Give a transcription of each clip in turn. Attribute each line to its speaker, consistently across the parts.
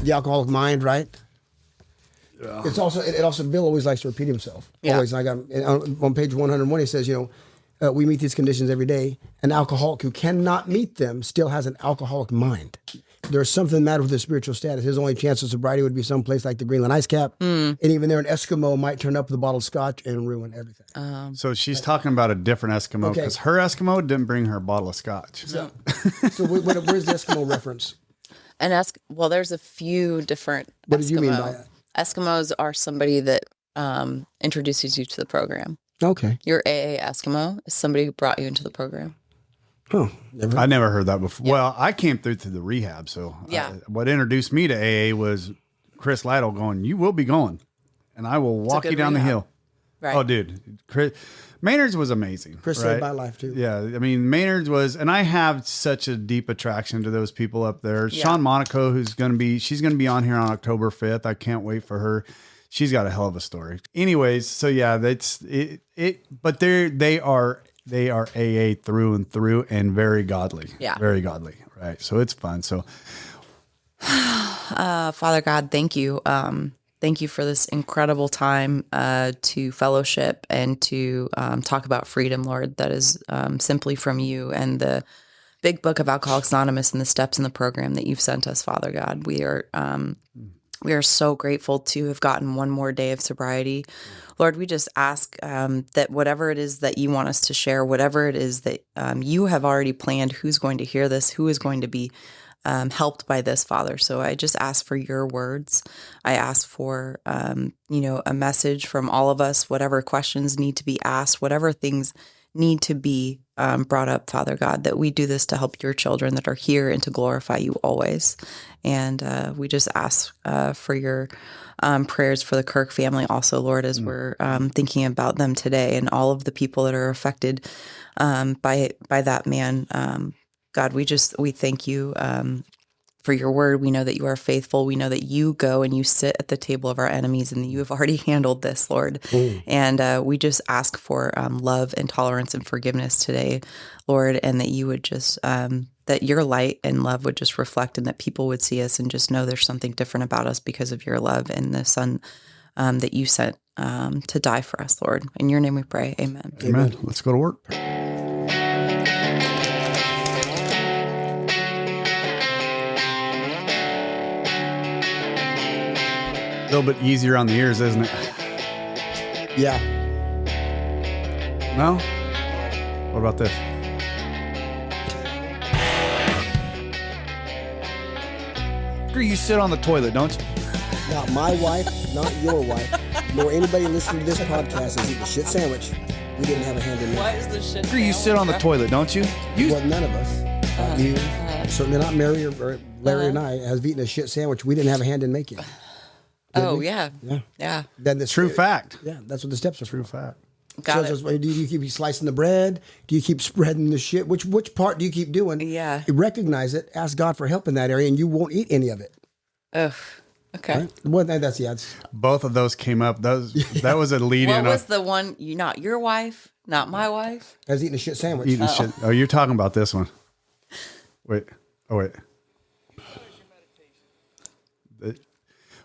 Speaker 1: The alcoholic mind, right? It's also Bill always likes to repeat himself.
Speaker 2: Yeah.
Speaker 1: Always. And I got on page 101. He says, we meet these conditions every day. An alcoholic who cannot meet them still has an alcoholic mind. There's something the matter with his spiritual status. His only chance of sobriety would be someplace like the Greenland ice cap, and even there, an Eskimo might turn up with a bottle of scotch and ruin everything.
Speaker 3: So she's talking about a different Eskimo because her Eskimo didn't bring her a bottle of scotch.
Speaker 1: So where's the Eskimo reference?
Speaker 2: Well, there's a few different.
Speaker 1: What did you mean by that?
Speaker 2: Eskimos are somebody that introduces you to the program.
Speaker 1: Okay.
Speaker 2: Your AA Eskimo is somebody who brought you into the program.
Speaker 1: Oh,
Speaker 3: I never heard that before. Yeah. Well, I came through the rehab, so what introduced me to AA was Chris Lytle going, "You will be going, and I will walk you down the hill." Right. Oh, dude, Maynard's was amazing.
Speaker 1: Chris saved my life too.
Speaker 3: Yeah, I mean Maynard's was, and I have such a deep attraction to those people up there. Yeah. Sean Monaco, she's gonna be on here on October 5th. I can't wait for her. She's got a hell of a story. Anyways, so yeah, that's it. But they are AA through and through and very godly. Yeah, very godly. Right. So it's fun. So,
Speaker 2: Father God, thank you. Thank you for this incredible time to fellowship and to talk about freedom, Lord, that is simply from you and the big book of Alcoholics Anonymous and the steps in the program that you've sent us, Father God. We are so grateful to have gotten one more day of sobriety. Lord, we just ask that whatever it is that you want us to share, whatever it is that you have already planned, who's going to hear this, who is going to be helped by this, Father. So I just ask for your words. I ask for, a message from all of us, whatever questions need to be asked, whatever things need to be brought up, Father God, that we do this to help your children that are here and to glorify you always. And we just ask for your prayers for the Kirk family also, Lord, as we're thinking about them today and all of the people that are affected by that man. God, we thank you for your word. We know that you are faithful. We know that you go and you sit at the table of our enemies and that you have already handled this, Lord. And we just ask for love and tolerance and forgiveness today, Lord, and that you would just, that your light and love would just reflect and that people would see us and just know there's something different about us because of your love and the Son that you sent to die for us, Lord. In your name we pray. Amen.
Speaker 3: Amen. Let's go to work. A little bit easier on the ears, isn't it?
Speaker 1: Yeah.
Speaker 3: No? What about this? You sit on the toilet, don't you?
Speaker 1: Not my wife, not your wife, nor anybody listening to this podcast has eaten a shit sandwich. We didn't have a hand in it.
Speaker 2: What is the shit sandwich?
Speaker 3: You sit on the toilet, don't you?
Speaker 1: Well, none of us. Not you. Certainly not Mary or Larry and I has eaten a shit sandwich we didn't have a hand in making.
Speaker 2: Yeah.
Speaker 1: Then the
Speaker 3: true fact.
Speaker 1: Yeah, that's what the steps are.
Speaker 3: True fact.
Speaker 2: Got it.
Speaker 1: Do you keep slicing the bread? Do you keep spreading the shit? Which part do you keep doing?
Speaker 2: Yeah.
Speaker 1: Recognize it. Ask God for help in that area, and you won't eat any of it.
Speaker 2: Ugh. Okay.
Speaker 1: Right? Well, that's
Speaker 3: both of those came up. That was a lead in.
Speaker 2: What was the one? Not your wife, not my wife.
Speaker 1: I was eating a shit sandwich.
Speaker 3: Eating shit. Oh, you're talking about this one. Wait. Oh, wait.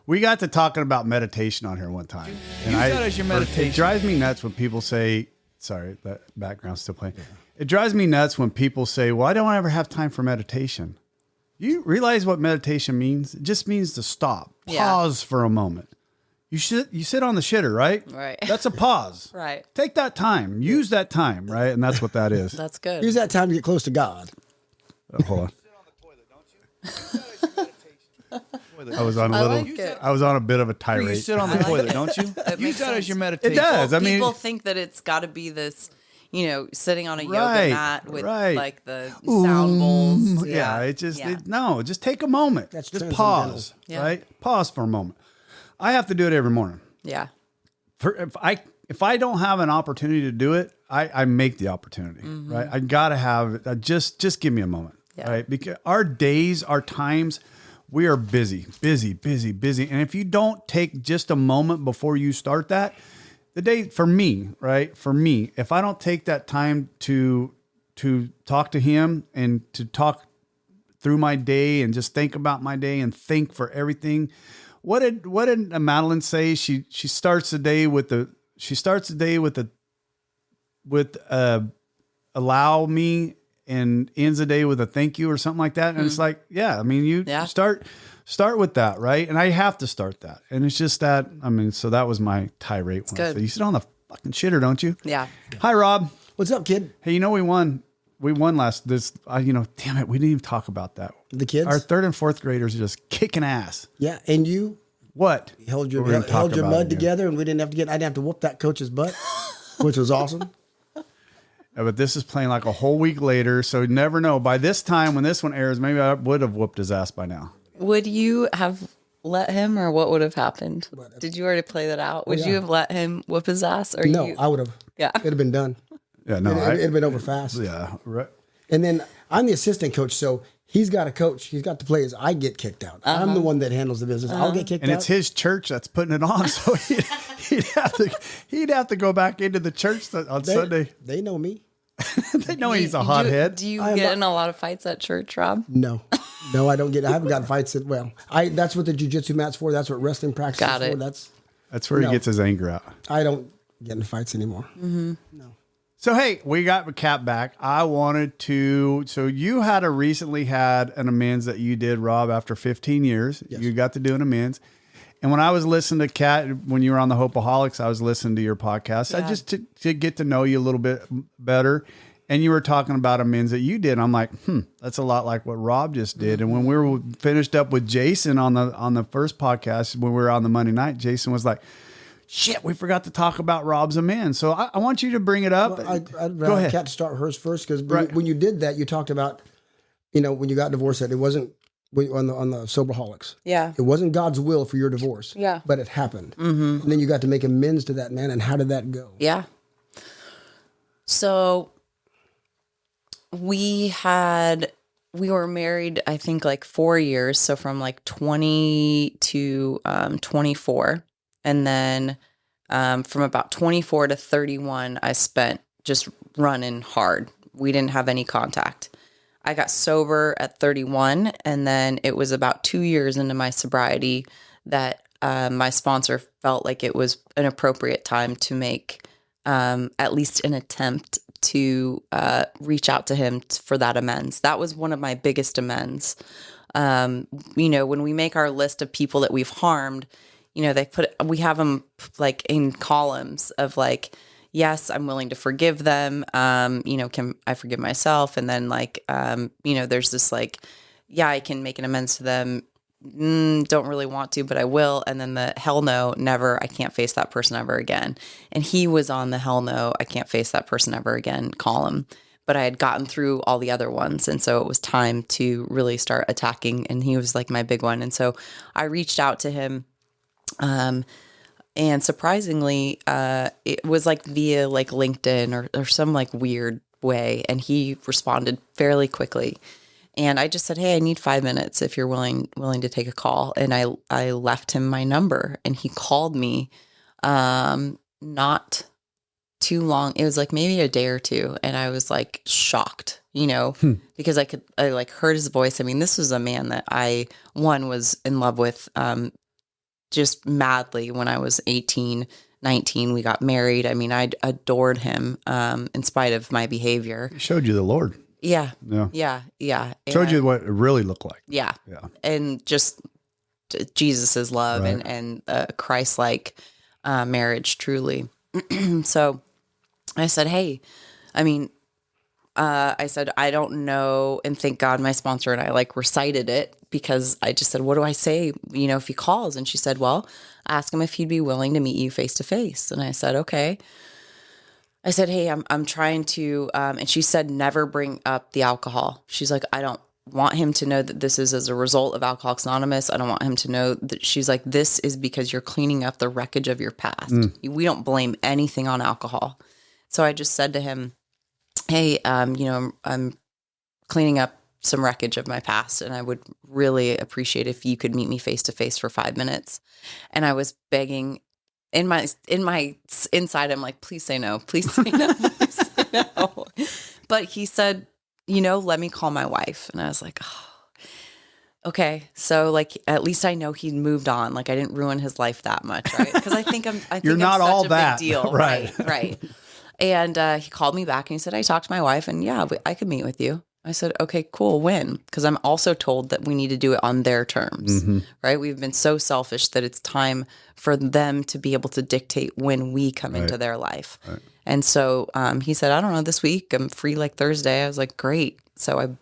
Speaker 3: We got to talking about meditation on here one time. And use that as your meditation. It drives me nuts when people say, sorry, that background's still playing. Yeah. It drives me nuts when people say, well, I don't ever have time for meditation. You realize what meditation means? It just means to stop, pause for a moment. You sit on the shitter, right?
Speaker 2: Right.
Speaker 3: That's a pause.
Speaker 2: Right.
Speaker 3: Take that time. Use that time, right? And that's what that is.
Speaker 2: That's good.
Speaker 1: Use that time to get close to God.
Speaker 3: Hold on. I was on a bit of a tirade.
Speaker 4: You sit on the toilet, don't you? Use that as your meditation.
Speaker 3: It does.
Speaker 2: I mean, people think that it's got to be this, sitting on a yoga mat with like the sound bowls.
Speaker 3: Yeah. Just take a moment.
Speaker 1: That's
Speaker 3: just pause. Right? Pause for a moment. I have to do it every morning.
Speaker 2: Yeah.
Speaker 3: If I don't have an opportunity to do it, I make the opportunity. Mm-hmm. Right? I gotta have it. Just give me a moment. Yeah. Right? Because our days, our times. We are busy. And if you don't take just a moment before you start that, the day for me, if I don't take that time to talk to him and to talk through my day and just think about my day and think for everything. What did Madeline say? She starts the day with allow me and ends the day with a thank you or something like that. And it's like, yeah, I mean, you start with that, right? And I have to start that. And it's just that, I mean, so that was my tirade.
Speaker 2: Good.
Speaker 3: You sit on the fucking shitter, don't you?
Speaker 2: Yeah.
Speaker 3: Hi, Rob.
Speaker 1: What's up, kid?
Speaker 3: Hey, we won last damn it. We didn't even talk about that.
Speaker 1: The kids?
Speaker 3: Our 3rd and 4th graders are just kicking ass.
Speaker 1: Yeah. And you
Speaker 3: What?
Speaker 1: held your
Speaker 3: We're gonna talk about
Speaker 1: mud
Speaker 3: it again.
Speaker 1: together, and I didn't have to whoop that coach's butt, which was awesome.
Speaker 3: Yeah, but this is playing like a whole week later. So you never know. By this time, when this one airs, maybe I would have whooped his ass by now.
Speaker 2: Would you have let him, or what would have happened? Did you already play that out? Would you have let him whoop his ass? Or
Speaker 1: No, I would have.
Speaker 2: Yeah.
Speaker 1: It'd have been done.
Speaker 3: Yeah, no.
Speaker 1: It'd have been over fast.
Speaker 3: Yeah, right.
Speaker 1: And then I'm the assistant coach, so he's got a coach. He's got the players. I get kicked out. I'm the one that handles the business. I'll get kicked
Speaker 3: And
Speaker 1: out.
Speaker 3: it's his church that's putting it on, so he'd have to go back into the church on Sunday.
Speaker 1: They know me.
Speaker 3: They know he's a hothead.
Speaker 2: Do you get in a lot of fights at church, Rob?
Speaker 1: No, I don't get. I haven't gotten fights. That's what the jiu-jitsu mat's for. That's what wrestling practice
Speaker 2: Got
Speaker 1: is
Speaker 2: it.
Speaker 1: for.
Speaker 3: That's where he gets his anger out.
Speaker 1: I don't get in fights anymore.
Speaker 2: Mm-hmm.
Speaker 1: No.
Speaker 3: So, hey, we got Kat back. So you recently had an amends that you did, Rob, after 15 years.
Speaker 1: Yes.
Speaker 3: You got to do an amends. And when I was listening to Kat, when you were on the Hopeaholics, I was listening to your podcast.
Speaker 2: Yeah.
Speaker 3: I just to get to know you a little bit better. And you were talking about amends that you did. I'm like, that's a lot like what Rob just did. And when we were finished up with Jason on the first podcast, when we were on the Monday night, Jason was like, shit, we forgot to talk about Rob's amends. So I want you to bring it up.
Speaker 1: Well, I'd
Speaker 3: Go ahead.
Speaker 1: Kat to start hers first, because
Speaker 3: Right.
Speaker 1: when you did that, you talked about, when you got divorced, that it wasn't on the Soberholics.
Speaker 2: Yeah.
Speaker 1: It wasn't God's will for your divorce.
Speaker 2: Yeah.
Speaker 1: But it happened. Mm-hmm. And then you got to make amends to that man. And how did that go?
Speaker 2: Yeah. So we were married, I think, like 4 years. So from like 20 to 24. And then from about 24 to 31, I spent just running hard. We didn't have any contact. I got sober at 31. And then it was about 2 years into my sobriety that my sponsor felt like it was an appropriate time to make at least an attempt to reach out to him for that amends. That was one of my biggest amends. When we make our list of people that we've harmed, we have them like in columns of like, yes, I'm willing to forgive them. Can I forgive myself? And then like, there's this like, yeah, I can make an amends to them. Don't really want to, but I will. And then the hell no, never, I can't face that person ever again. And he was on the hell no, I can't face that person ever again column. But I had gotten through all the other ones. And so it was time to really start attacking. And he was like my big one. And so I reached out to him. And surprisingly, it was like via like LinkedIn or some like weird way. And he responded fairly quickly. And I just said, hey, I need 5 minutes if you're willing to take a call. And I left him my number, and he called me not too long. It was like maybe a day or two. And I was like shocked, because I like heard his voice. I mean, this was a man that I was in love with just madly when I was 18, 19. We got married. I mean, I adored him in spite of my behavior.
Speaker 3: He showed you the Lord.
Speaker 2: Yeah.
Speaker 3: Yeah.
Speaker 2: Yeah.
Speaker 3: Showed you what it really looked like.
Speaker 2: Yeah.
Speaker 3: Yeah.
Speaker 2: And just Jesus's love
Speaker 3: Right.
Speaker 2: and Christ-like marriage, truly. So I said, hey, I said, I don't know. And thank God my sponsor and I like recited it, because I just said, what do I say, if he calls? And she said, well, ask him if he'd be willing to meet you face to face. And I said, okay. I said, hey, I'm trying to, and she said, never bring up the alcohol. She's like, I don't want him to know that this is as a result of Alcoholics Anonymous. I don't want him to know that. She's like, this is because you're cleaning up the wreckage of your past. We don't blame anything on alcohol. So I just said to him, hey, I'm cleaning up some wreckage of my past, and I would really appreciate if you could meet me face to face for 5 minutes. And I was begging in my inside, I'm like, please say no, please say no, please say no. But he said, let me call my wife. And I was like, oh. okay, so like at least I know he moved on. Like I didn't ruin his life that much, right? Because I think
Speaker 3: You're
Speaker 2: I'm
Speaker 3: not
Speaker 2: such
Speaker 3: all
Speaker 2: a
Speaker 3: that.
Speaker 2: big deal,
Speaker 3: Right.
Speaker 2: right. And he called me back and he said, I talked to my wife and yeah, I could meet with you. I said, okay, cool. When? Because I'm also told that we need to do it on their terms, right? We've been so selfish that it's time for them to be able to dictate when we come into their life. Right. And so he said, I don't know, this week I'm free like Thursday. I was like, great. So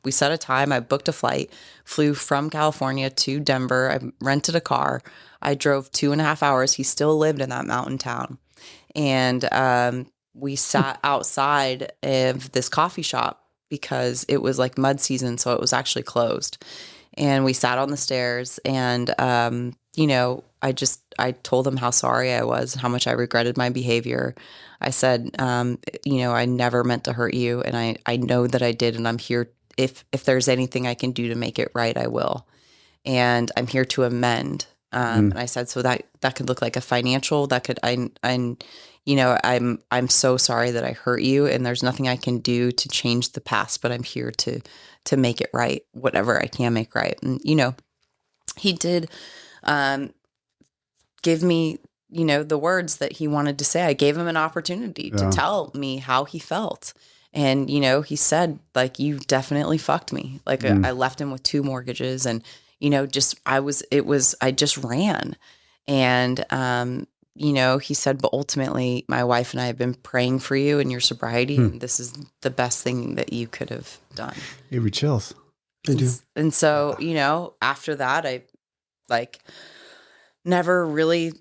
Speaker 2: we set a time. I booked a flight, flew from California to Denver. I rented a car. I drove 2.5 hours. He still lived in that mountain town. And we sat outside of this coffee shop because it was like mud season, so it was actually closed. And we sat on the stairs, and I told him how sorry I was, how much I regretted my behavior. I said, I never meant to hurt you, and I know that I did, and I'm here. If there's anything I can do to make it right, I will. And I'm here to amend. And I said, so that could look like a financial, that could, I'm so sorry that I hurt you, and there's nothing I can do to change the past, but I'm here to make it right, whatever I can make right. And, he did, give me, the words that he wanted to say. I gave him an opportunity to tell me how he felt. And, he said, like, you definitely fucked me. Like I left him with 2 mortgages and, I just ran. And, he said, but ultimately my wife and I have been praying for you and your sobriety. And this is the best thing that you could have done.
Speaker 3: Give me chills.
Speaker 1: They do.
Speaker 2: And so, after that, I never really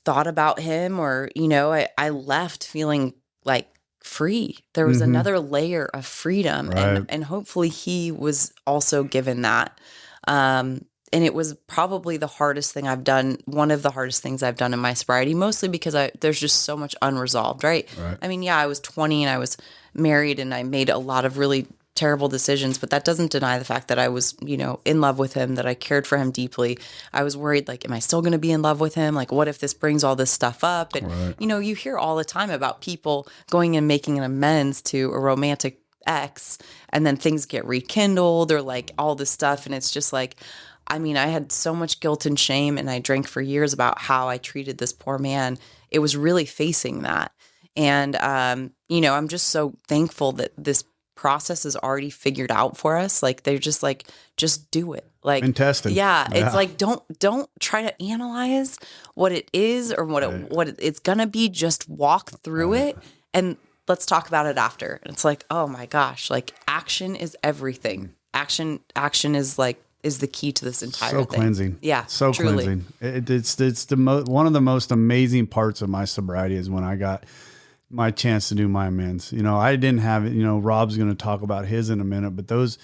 Speaker 2: thought about him or, I left feeling like free. There was another layer of freedom and hopefully he was also given that. And it was probably the hardest thing I've done, one of the hardest things I've done in my sobriety, mostly because there's just so much unresolved, right? I mean, yeah, I was 20 and I was married and I made a lot of really terrible decisions, but that doesn't deny the fact that I was, in love with him, that I cared for him deeply. I was worried, like, am I still going to be in love with him? Like, what if this brings all this stuff up? And, you hear all the time about people going and making an amends to a romantic ex and then things get rekindled or like all this stuff. And it's just like, I mean, I had so much guilt and shame and I drank for years about how I treated this poor man. It was really facing that. And, I'm just so thankful that this process is already figured out for us. Like they're just like, just do it. Like
Speaker 3: and testing.
Speaker 2: Yeah. It's like, don't try to analyze what it is or what it's going to be. Just walk through it and let's talk about it after. And it's like, oh my gosh, like action is everything. Action is the key to this entire thing.
Speaker 3: Cleansing.
Speaker 2: Yeah.
Speaker 3: So
Speaker 2: truly.
Speaker 3: cleansing. It's one of the most amazing parts of my sobriety is when I got my chance to do my amends. I didn't have it, Rob's going to talk about his in a minute, but those,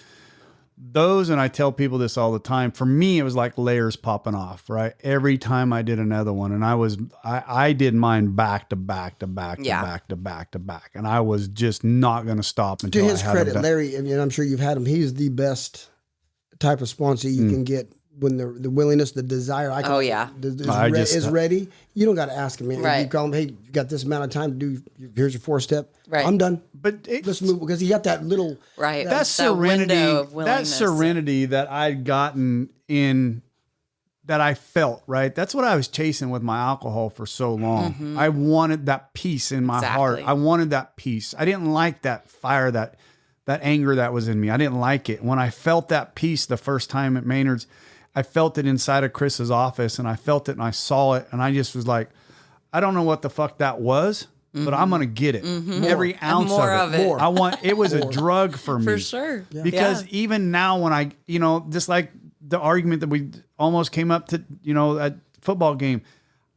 Speaker 3: and I tell people this all the time, for me, it was like layers popping off, right? Every time I did another one, and I did mine back to back to back to back to back to back. And I was just not going to stop until
Speaker 1: to his
Speaker 3: I had
Speaker 1: credit, Larry, I mean, I'm sure you've had him. He's the best type of sponsor you can get when the willingness, the desire, is ready. You don't got to ask him, man.
Speaker 2: Right.
Speaker 1: You call him, hey, you got this amount of time to do, here's your 4-step.
Speaker 2: Right.
Speaker 1: I'm done.
Speaker 3: But
Speaker 1: let's move, because he got that little,
Speaker 2: right.
Speaker 3: That serenity that I'd gotten in, that I felt, right? That's what I was chasing with my alcohol for so long. I wanted that peace in my heart. I wanted that peace. I didn't like that fire, that anger that was in me. I didn't like it. When I felt that peace the first time at Maynard's, I felt it inside of Chris's office, and I felt it and I saw it, and I just was like, I don't know what the fuck that was, but I'm going to get it. Every ounce of it.
Speaker 1: More.
Speaker 3: I want, it was a drug for me.
Speaker 2: For sure.
Speaker 1: Yeah.
Speaker 3: Because even now when I, just like the argument that we almost came up to, at football game,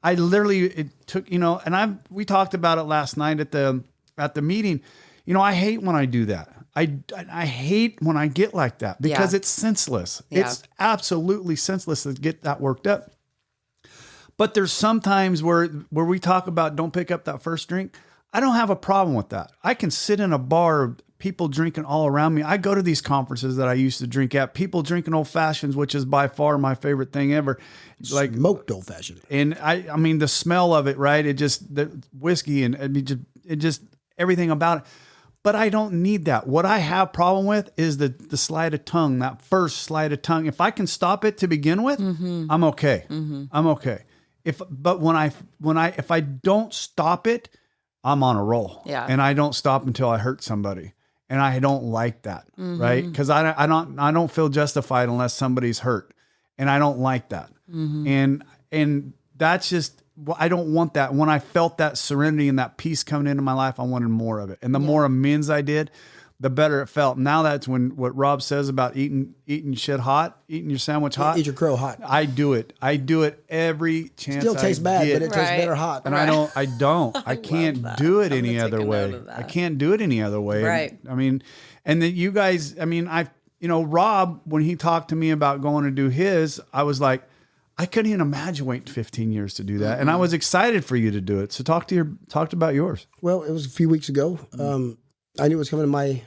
Speaker 3: I literally, it took, and we talked about it last night at the meeting. I hate when I do that. I hate when I get like that because it's senseless.
Speaker 2: Yeah.
Speaker 3: It's absolutely senseless to get that worked up. But there's sometimes where we talk about don't pick up that first drink. I don't have a problem with that. I can sit in a bar, people drinking all around me. I go to these conferences that I used to drink at, people drinking old fashions, which is by far my favorite thing ever. Like
Speaker 1: smoked old fashioned.
Speaker 3: And I mean, the smell of it, right? It just, the whiskey and it just everything about it. But I don't need that. What I have problem with is the slide of tongue, that first slide of tongue. If I can stop it to begin with, I'm okay. I'm okay. If I don't stop it, I'm on a roll.
Speaker 2: Yeah.
Speaker 3: And I don't stop until I hurt somebody. And I don't like that, right? Because I don't feel justified unless somebody's hurt, and I don't like that. And that's just, I don't want that. When I felt that serenity and that peace coming into my life, I wanted more of it. And the more amends I did, the better it felt. Now that's when what Rob says about eating shit hot, eating your sandwich hot.
Speaker 1: Eat your crow hot.
Speaker 3: I do it. I do it every chance.
Speaker 1: Still tastes bad, but it tastes better hot.
Speaker 3: And I can't do it any other way. I can't do it any other way.
Speaker 2: Right.
Speaker 3: I mean, and then you guys, I mean, Rob, when he talked to me about going to do his, I was like, I couldn't even imagine waiting 15 years to do that. And I was excited for you to do it. So talk about yours.
Speaker 1: Well, it was a few weeks ago. I knew it was coming to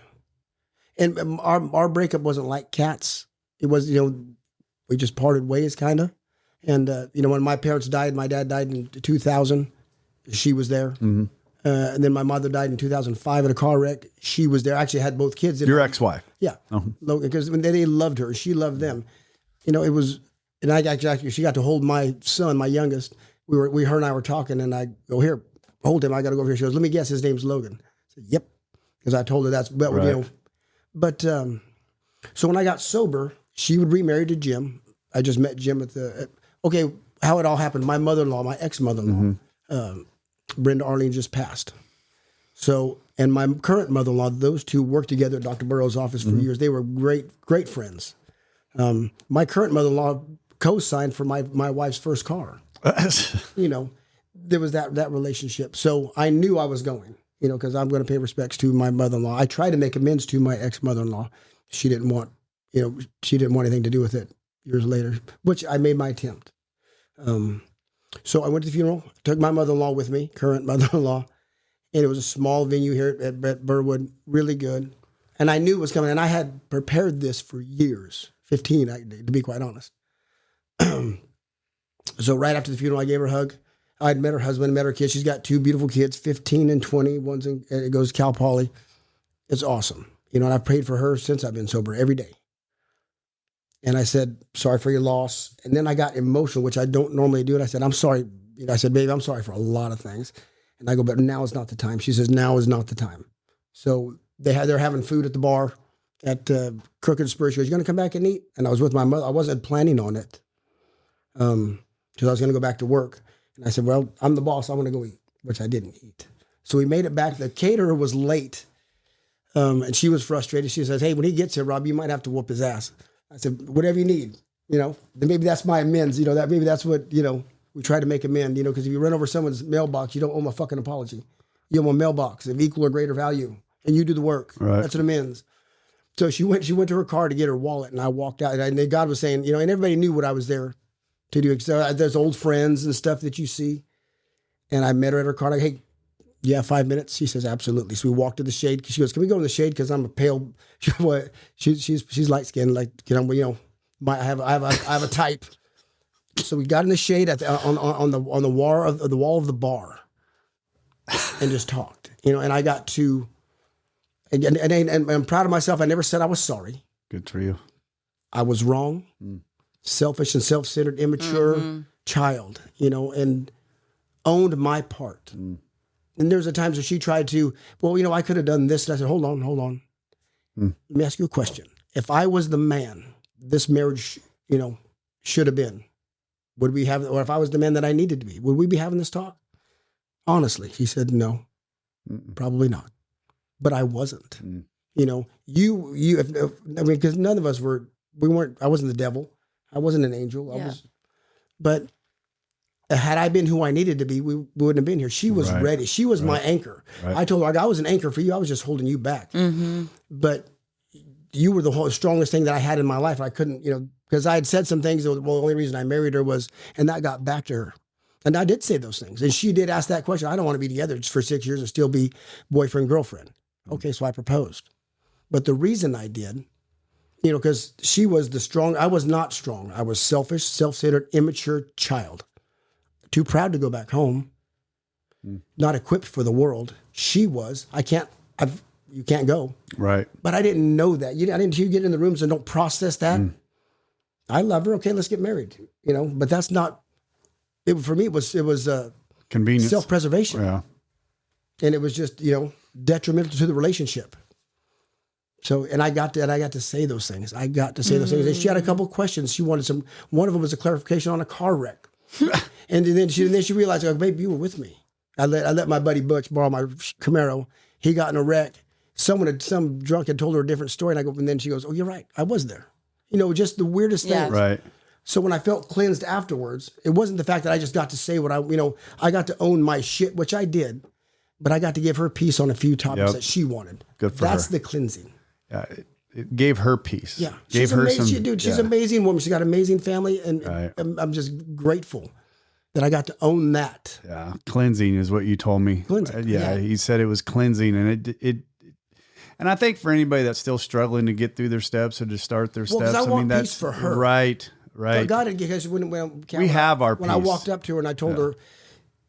Speaker 1: and our breakup wasn't like Kat's. It was, we just parted ways kind of. And, when my parents died, my dad died in 2000. She was there. And then my mother died in 2005 in a car wreck. She was there. I actually had both kids.
Speaker 3: Your ex-wife.
Speaker 1: Yeah. Logan, because they loved her. She loved them. It was, and she got to hold my son, my youngest. Her and I were talking, and I go, here, hold him. I got to go over here. She goes, let me guess, his name's Logan. I said, yep. Because I told her that's, but,
Speaker 3: right.
Speaker 1: But, so when I got sober, she would remarry to Jim. I just met Jim how it all happened. My mother-in-law, my ex-mother-in-law, Brenda Arlene just passed. So, and my current mother-in-law, those two worked together at Dr. Burroughs' office for years. They were great, great friends. My current mother-in-law co-signed for my wife's first car. There was that relationship. So I knew I was going, because I'm going to pay respects to my mother-in-law. I tried to make amends to my ex-mother-in-law. She didn't want anything to do with it years later, which I made my attempt. So I went to the funeral, took my mother-in-law with me, current mother-in-law, and it was a small venue here at Burwood, really good. And I knew it was coming, and I had prepared this for years, 15, to be quite honest. So right after the funeral, I gave her a hug. I'd met her husband, met her kids. She's got two beautiful kids, 15 and 20. It goes to Cal Poly. It's awesome. And I've prayed for her since I've been sober every day. And I said, sorry for your loss. And then I got emotional, which I don't normally do. And I said, I'm sorry. I said, babe, I'm sorry for a lot of things. And I go, but now is not the time. She says, now is not the time. So they're having food at the bar at Crooked Spur. She goes, you going to come back and eat? And I was with my mother. I wasn't planning on it because I was going to go back to work. And I said, well, I'm the boss. I want to go eat, which I didn't eat. So we made it back. The caterer was late. And she was frustrated. She says, hey, when he gets here, Rob, you might have to whoop his ass. I said, whatever you need, then maybe that's my amends. Maybe that's what, we try to make amends, because if you run over someone's mailbox, you don't owe them a fucking apology. You owe them a mailbox of equal or greater value, and you do the work.
Speaker 3: Right.
Speaker 1: That's an amends. So she went to her car to get her wallet, and I walked out, and then God was saying, and everybody knew what I was there to do. So there's old friends and stuff that you see. And I met her at her car. Like, hey, yeah, 5 minutes. She says, absolutely. So we walked to the shade. She goes, can we go in the shade? Because I'm a pale. She's light skinned. Like, I have a type. So we got in the shade on the wall of the bar, and just talked. And I got to, and I'm proud of myself. I never said I was sorry.
Speaker 3: Good for you.
Speaker 1: I was wrong, selfish and self-centered, immature child. And owned my part. And there's a times where she tried to, I could have done this. And I said, hold on. Let me ask you a question. If I was the man this marriage, should have been, would we have, or if I was the man that I needed to be, would we be having this talk? Honestly, he said, no, probably not. But I wasn't. Because none of us I wasn't the devil. I wasn't an angel. But had I been who I needed to be, we wouldn't have been here. She was ready. She was my anchor. Right. I told her, I was an anchor for you. I was just holding you back. But you were the strongest thing that I had in my life. I couldn't, because I had said some things. The only reason I married her was, and that got back to her. And I did say those things. And she did ask that question. I don't want to be together for 6 years and still be boyfriend, girlfriend. Okay, so I proposed. But the reason I did, because she was the strong, I was not strong. I was selfish, self-centered, immature child. Too proud to go back home, not equipped for the world. She was. you can't go.
Speaker 3: Right.
Speaker 1: But I didn't know that. I didn't. You get in the rooms and don't process that. I love her. Okay, let's get married. But that's not. For me, it was
Speaker 3: Convenience.
Speaker 1: self-preservation.
Speaker 3: Yeah.
Speaker 1: And it was just detrimental to the relationship. So, and I got to say those things. I got to say those things. And she had a couple of questions. She wanted one of them was a clarification on a car wreck. And then she realized, oh, babe, you were with me. I let my buddy Butch borrow my Camaro. He got in a wreck. Some drunk had told her a different story. And then she goes, oh, you're right. I was there. Just the weirdest things.
Speaker 3: Right.
Speaker 1: So when I felt cleansed afterwards, it wasn't the fact that I just got to say what I got to own my shit, which I did, but I got to give her peace on a few topics that she wanted.
Speaker 3: Good for
Speaker 1: That's
Speaker 3: her.
Speaker 1: the cleansing.
Speaker 3: Yeah. It gave her peace.
Speaker 1: Yeah.
Speaker 3: Gave her some.
Speaker 1: She's an amazing woman. She's got an amazing family. And
Speaker 3: Right.
Speaker 1: I'm just grateful that I got to own that.
Speaker 3: Yeah. Cleansing is what you told me.
Speaker 1: Cleansing.
Speaker 3: Yeah. He said it was cleansing, and and I think for anybody that's still struggling to get through their steps or to start their steps,
Speaker 1: 'cause I want
Speaker 3: that's
Speaker 1: peace for her.
Speaker 3: Right. Right.
Speaker 1: God, because when
Speaker 3: We have our
Speaker 1: when I
Speaker 3: peace.
Speaker 1: walked up to her and I told her,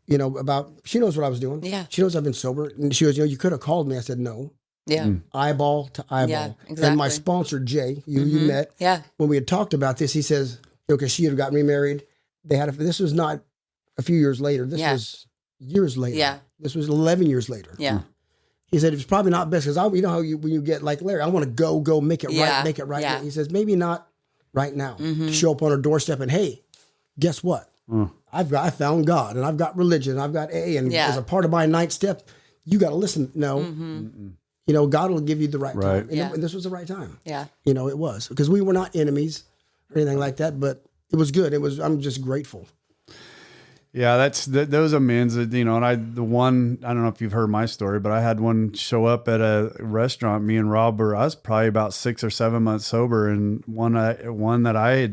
Speaker 1: about, she knows what I was doing.
Speaker 2: Yeah.
Speaker 1: She knows I've been sober. And she goes, you could have called me. I said, no.
Speaker 2: Yeah.
Speaker 1: Eyeball to eyeball.
Speaker 2: Yeah,
Speaker 1: And my
Speaker 2: exactly.
Speaker 1: sponsor, Jay, you met.
Speaker 2: Yeah.
Speaker 1: When we had talked about this, he says, because she had gotten remarried. This was not a few years later. This was years later.
Speaker 2: Yeah.
Speaker 1: This was 11 years later.
Speaker 2: Yeah.
Speaker 1: He said, it's probably not best because you know how when you get like Larry, I want to go make it right, make it right.
Speaker 2: Yeah.
Speaker 1: He says, maybe not right now. Show up on her doorstep and, hey, guess what? I found God and I've got religion and I've got AA and as a part of my 9th step, you got to listen. No, God will give you the right time. And this was the right time.
Speaker 2: Yeah.
Speaker 1: It was because we were not enemies or anything like that, but it was good. I'm just grateful.
Speaker 3: Yeah, those amends that, and I don't know if you've heard my story, but I had one show up at a restaurant. Me and Rob I was probably about 6 or 7 months sober, and one that I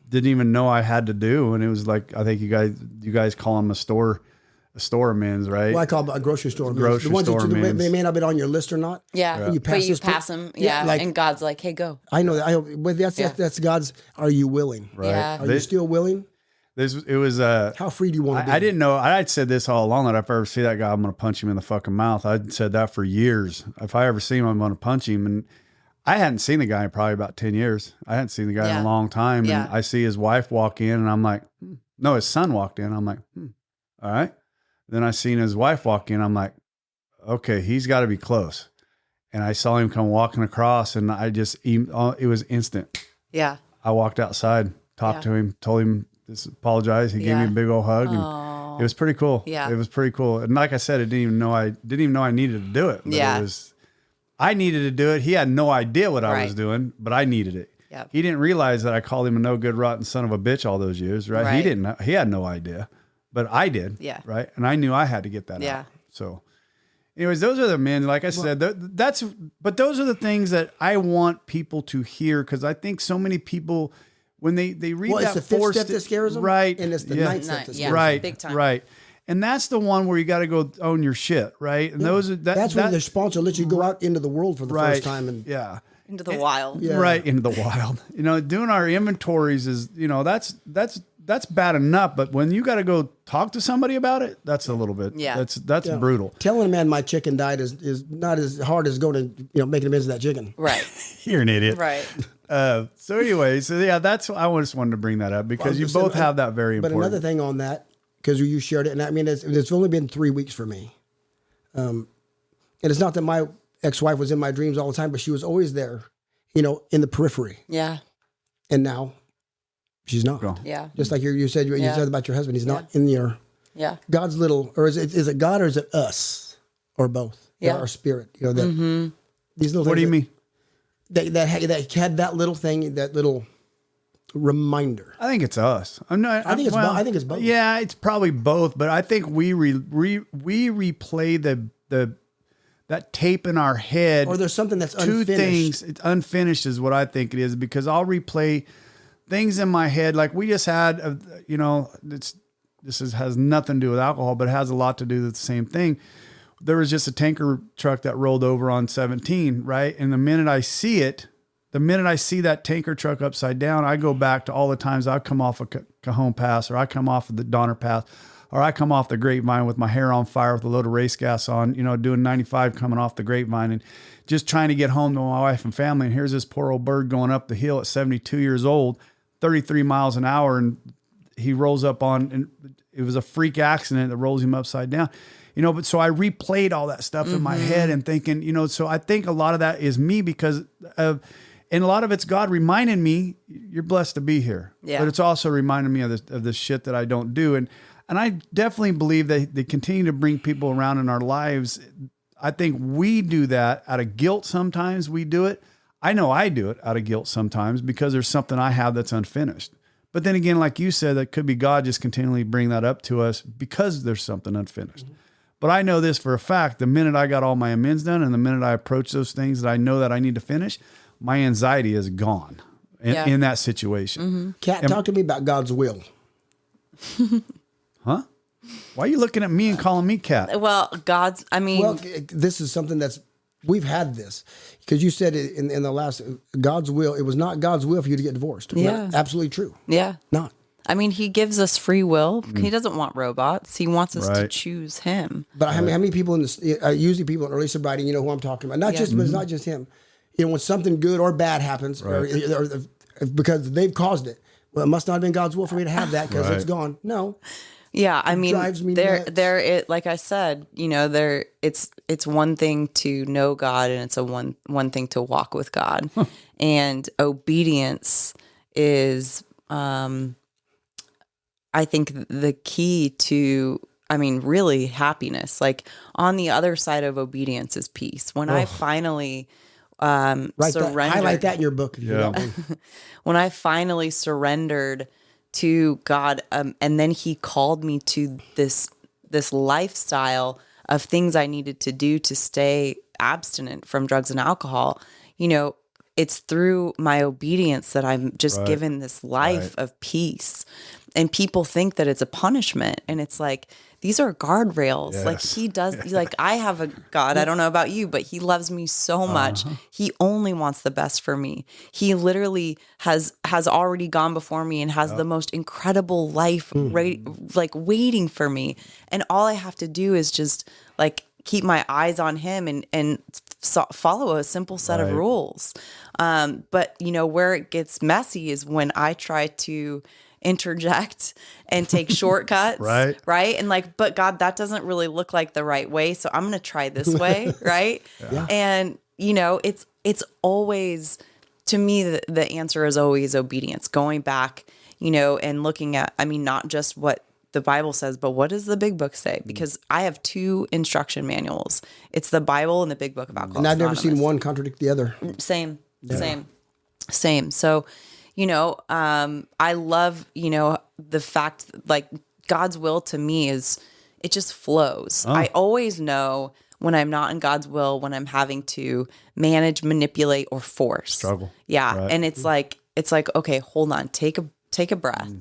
Speaker 3: didn't even know I had to do, and it was like, I think you guys call them a store amends, right?
Speaker 1: Well, I call it a grocery store.
Speaker 3: Grocery
Speaker 1: the ones
Speaker 3: store
Speaker 1: that
Speaker 3: amends.
Speaker 1: they may not have been on your list or not.
Speaker 2: Yeah.
Speaker 1: You
Speaker 2: But you
Speaker 1: this
Speaker 2: pass them. Yeah. And God's like, hey, go.
Speaker 1: I know that. But that's God's. Are you willing?
Speaker 3: Right.
Speaker 2: Yeah.
Speaker 1: Are you still willing?
Speaker 3: It was
Speaker 1: How free do you want to be?
Speaker 3: I didn't know. I'd said this all along that if I ever see that guy, I'm going to punch him in the fucking mouth. I'd said that for years. If I ever see him, I'm going to punch him. And I hadn't seen the guy in probably about 10 years. I hadn't seen the guy in a long time.
Speaker 2: Yeah.
Speaker 3: And I see his wife walk in and I'm like, no, his son walked in. I'm like, all right. Then I seen his wife walk in. I'm like, okay, he's got to be close. And I saw him come walking across and it was instant.
Speaker 2: Yeah.
Speaker 3: I walked outside, talked to him, told him, apologize. He gave me a big old hug, and it was pretty cool.
Speaker 2: Yeah.
Speaker 3: It was pretty cool. And like I said, I didn't even know I needed to do it. But I needed to do it. He had no idea what I was doing, but I needed it.
Speaker 2: Yep.
Speaker 3: He didn't realize that I called him a no good, rotten son of a bitch all those years, right? He didn't. He had no idea, but I did.
Speaker 2: Yeah.
Speaker 3: Right. And I knew I had to get that out. So, anyways, those are the men. Like I said, but those are the things that I want people to hear, because I think so many people, when they read
Speaker 1: it's
Speaker 3: that
Speaker 1: the 5th
Speaker 3: fourth
Speaker 1: step that scares them,
Speaker 3: right?
Speaker 1: and it's the 9th step that scares them.
Speaker 3: Right,
Speaker 2: big time.
Speaker 3: right. And that's the one where you got to go own your shit, right? And
Speaker 1: That's when the sponsor lets you go out into the world for the first time, and
Speaker 2: Into the wild.
Speaker 3: right into the wild. Doing our inventories is, that's bad enough, but when you got to go talk to somebody about it, that's a little bit.
Speaker 2: Yeah.
Speaker 3: That's brutal.
Speaker 1: telling a man my chicken died is not as hard as going to making amends to that chicken.
Speaker 2: Right.
Speaker 3: You're an idiot.
Speaker 2: Right.
Speaker 3: So anyway, that's I just wanted to bring that up because you both have that very important.
Speaker 1: But another thing on that, because you shared it, and I mean, it's only been 3 weeks for me. And it's not that my ex-wife was in my dreams all the time, but she was always there, in the periphery.
Speaker 2: Yeah.
Speaker 1: And now she's not.
Speaker 3: Go.
Speaker 2: Yeah.
Speaker 1: Just like you said about your husband, he's not in your
Speaker 2: Yeah.
Speaker 1: God's little, or is it God or is it us or both?
Speaker 2: Yeah.
Speaker 1: Our spirit. These little.
Speaker 3: What do you mean?
Speaker 1: That had that little thing, that little reminder.
Speaker 3: I think it's us. I think
Speaker 1: it's both.
Speaker 3: Yeah, it's probably both, but I think we replay that tape in our head.
Speaker 1: Or there's something that's
Speaker 3: two
Speaker 1: unfinished.
Speaker 3: things. It's unfinished is what I think it is, because I'll replay things in my head. Like we just had, has nothing to do with alcohol, but it has a lot to do with the same thing. There was just a tanker truck that rolled over on 17, right? And the minute I see that tanker truck upside down, I go back to all the times I come off of Cajon Pass, or I come off of the Donner Pass. Or I come off the grapevine with my hair on fire with a load of race gas on, you know, doing 95 coming off the grapevine and just trying to get home to my wife and family. And here's this poor old bird going up the hill at 72 years old, 33 miles an hour. And he rolls up on, and it was a freak accident that rolls him upside down. You know, but so I replayed all that stuff in my head and thinking, you know, so I think a lot of that is me because of, and a lot of it's God reminding me, you're blessed to be here.
Speaker 2: Yeah.
Speaker 3: But it's also reminding me of the shit that I don't do. And I definitely believe that they continue to bring people around in our lives. I think we do that out of guilt. Sometimes we do it. I know I do it out of guilt sometimes because there's something I have that's unfinished. But then again, like you said, that could be God just continually bring that up to us because there's something unfinished. But I know this for a fact. The minute I got all my amends done and the minute I approach those things that I know that I need to finish, my anxiety is gone in that situation.
Speaker 1: Kat, talk to me about God's will.
Speaker 3: Huh? Why are you looking at me and calling me Kat?
Speaker 2: Well,
Speaker 1: Well, this is something we've had this because you said it in the last, God's will. It was not God's will for you to get divorced.
Speaker 2: Yeah.
Speaker 1: Not absolutely true.
Speaker 2: yeah.
Speaker 1: Not.
Speaker 2: I mean, he gives us free will. He doesn't want robots. He wants us to
Speaker 3: Right.
Speaker 2: choose him.
Speaker 1: But how many people in this, usually people in early sobriety, you know who I'm talking about. Not just, but it's not just him. You know, when something good or bad happens, or because they've caused it, well, it must not have been God's will for me to have that because it's gone. No.
Speaker 2: Yeah, I mean,
Speaker 1: drives me nuts.
Speaker 2: like I said, you know, it's one thing to know God and it's one thing to walk with God. And obedience is, I think the key to, I mean, really happiness. Like on the other side of obedience is peace. When I finally surrendered,
Speaker 1: highlight that in your book. If you don't mind.
Speaker 2: when I finally surrendered to God, and then he called me to this lifestyle of things I needed to do to stay abstinent from drugs and alcohol, you know, it's through my obedience that I'm just given this life of peace. And people think that it's a punishment. And it's like, these are guardrails.
Speaker 3: Yes.
Speaker 2: Like he does, like I have a God, I don't know about you, but he loves me so much. He only wants the best for me. He literally has already gone before me and has the most incredible life like waiting for me. And all I have to do is just like keep my eyes on him and follow a simple set of rules. But you know, where it gets messy is when I try to interject and take shortcuts. Right. And like, but God, that doesn't really look like the right way. So I'm going to try this way. Right.
Speaker 1: Yeah.
Speaker 2: And you know, it's always, to me, the answer is always obedience, going back, you know, and looking at, I mean, not just what the Bible says, but what does the big book say? Because I have 2 instruction manuals. It's the Bible and the big book of Alcoholics
Speaker 1: And I've never
Speaker 2: Anonymous.
Speaker 1: seen one contradict the other.
Speaker 2: Same. So, you know, I love, you know, the fact like God's will to me is, it just flows. I always know when I'm not in God's will, when I'm having to manage, manipulate, or force.
Speaker 3: Struggle.
Speaker 2: Yeah.
Speaker 3: Right.
Speaker 2: And it's like, okay, hold on, take a breath.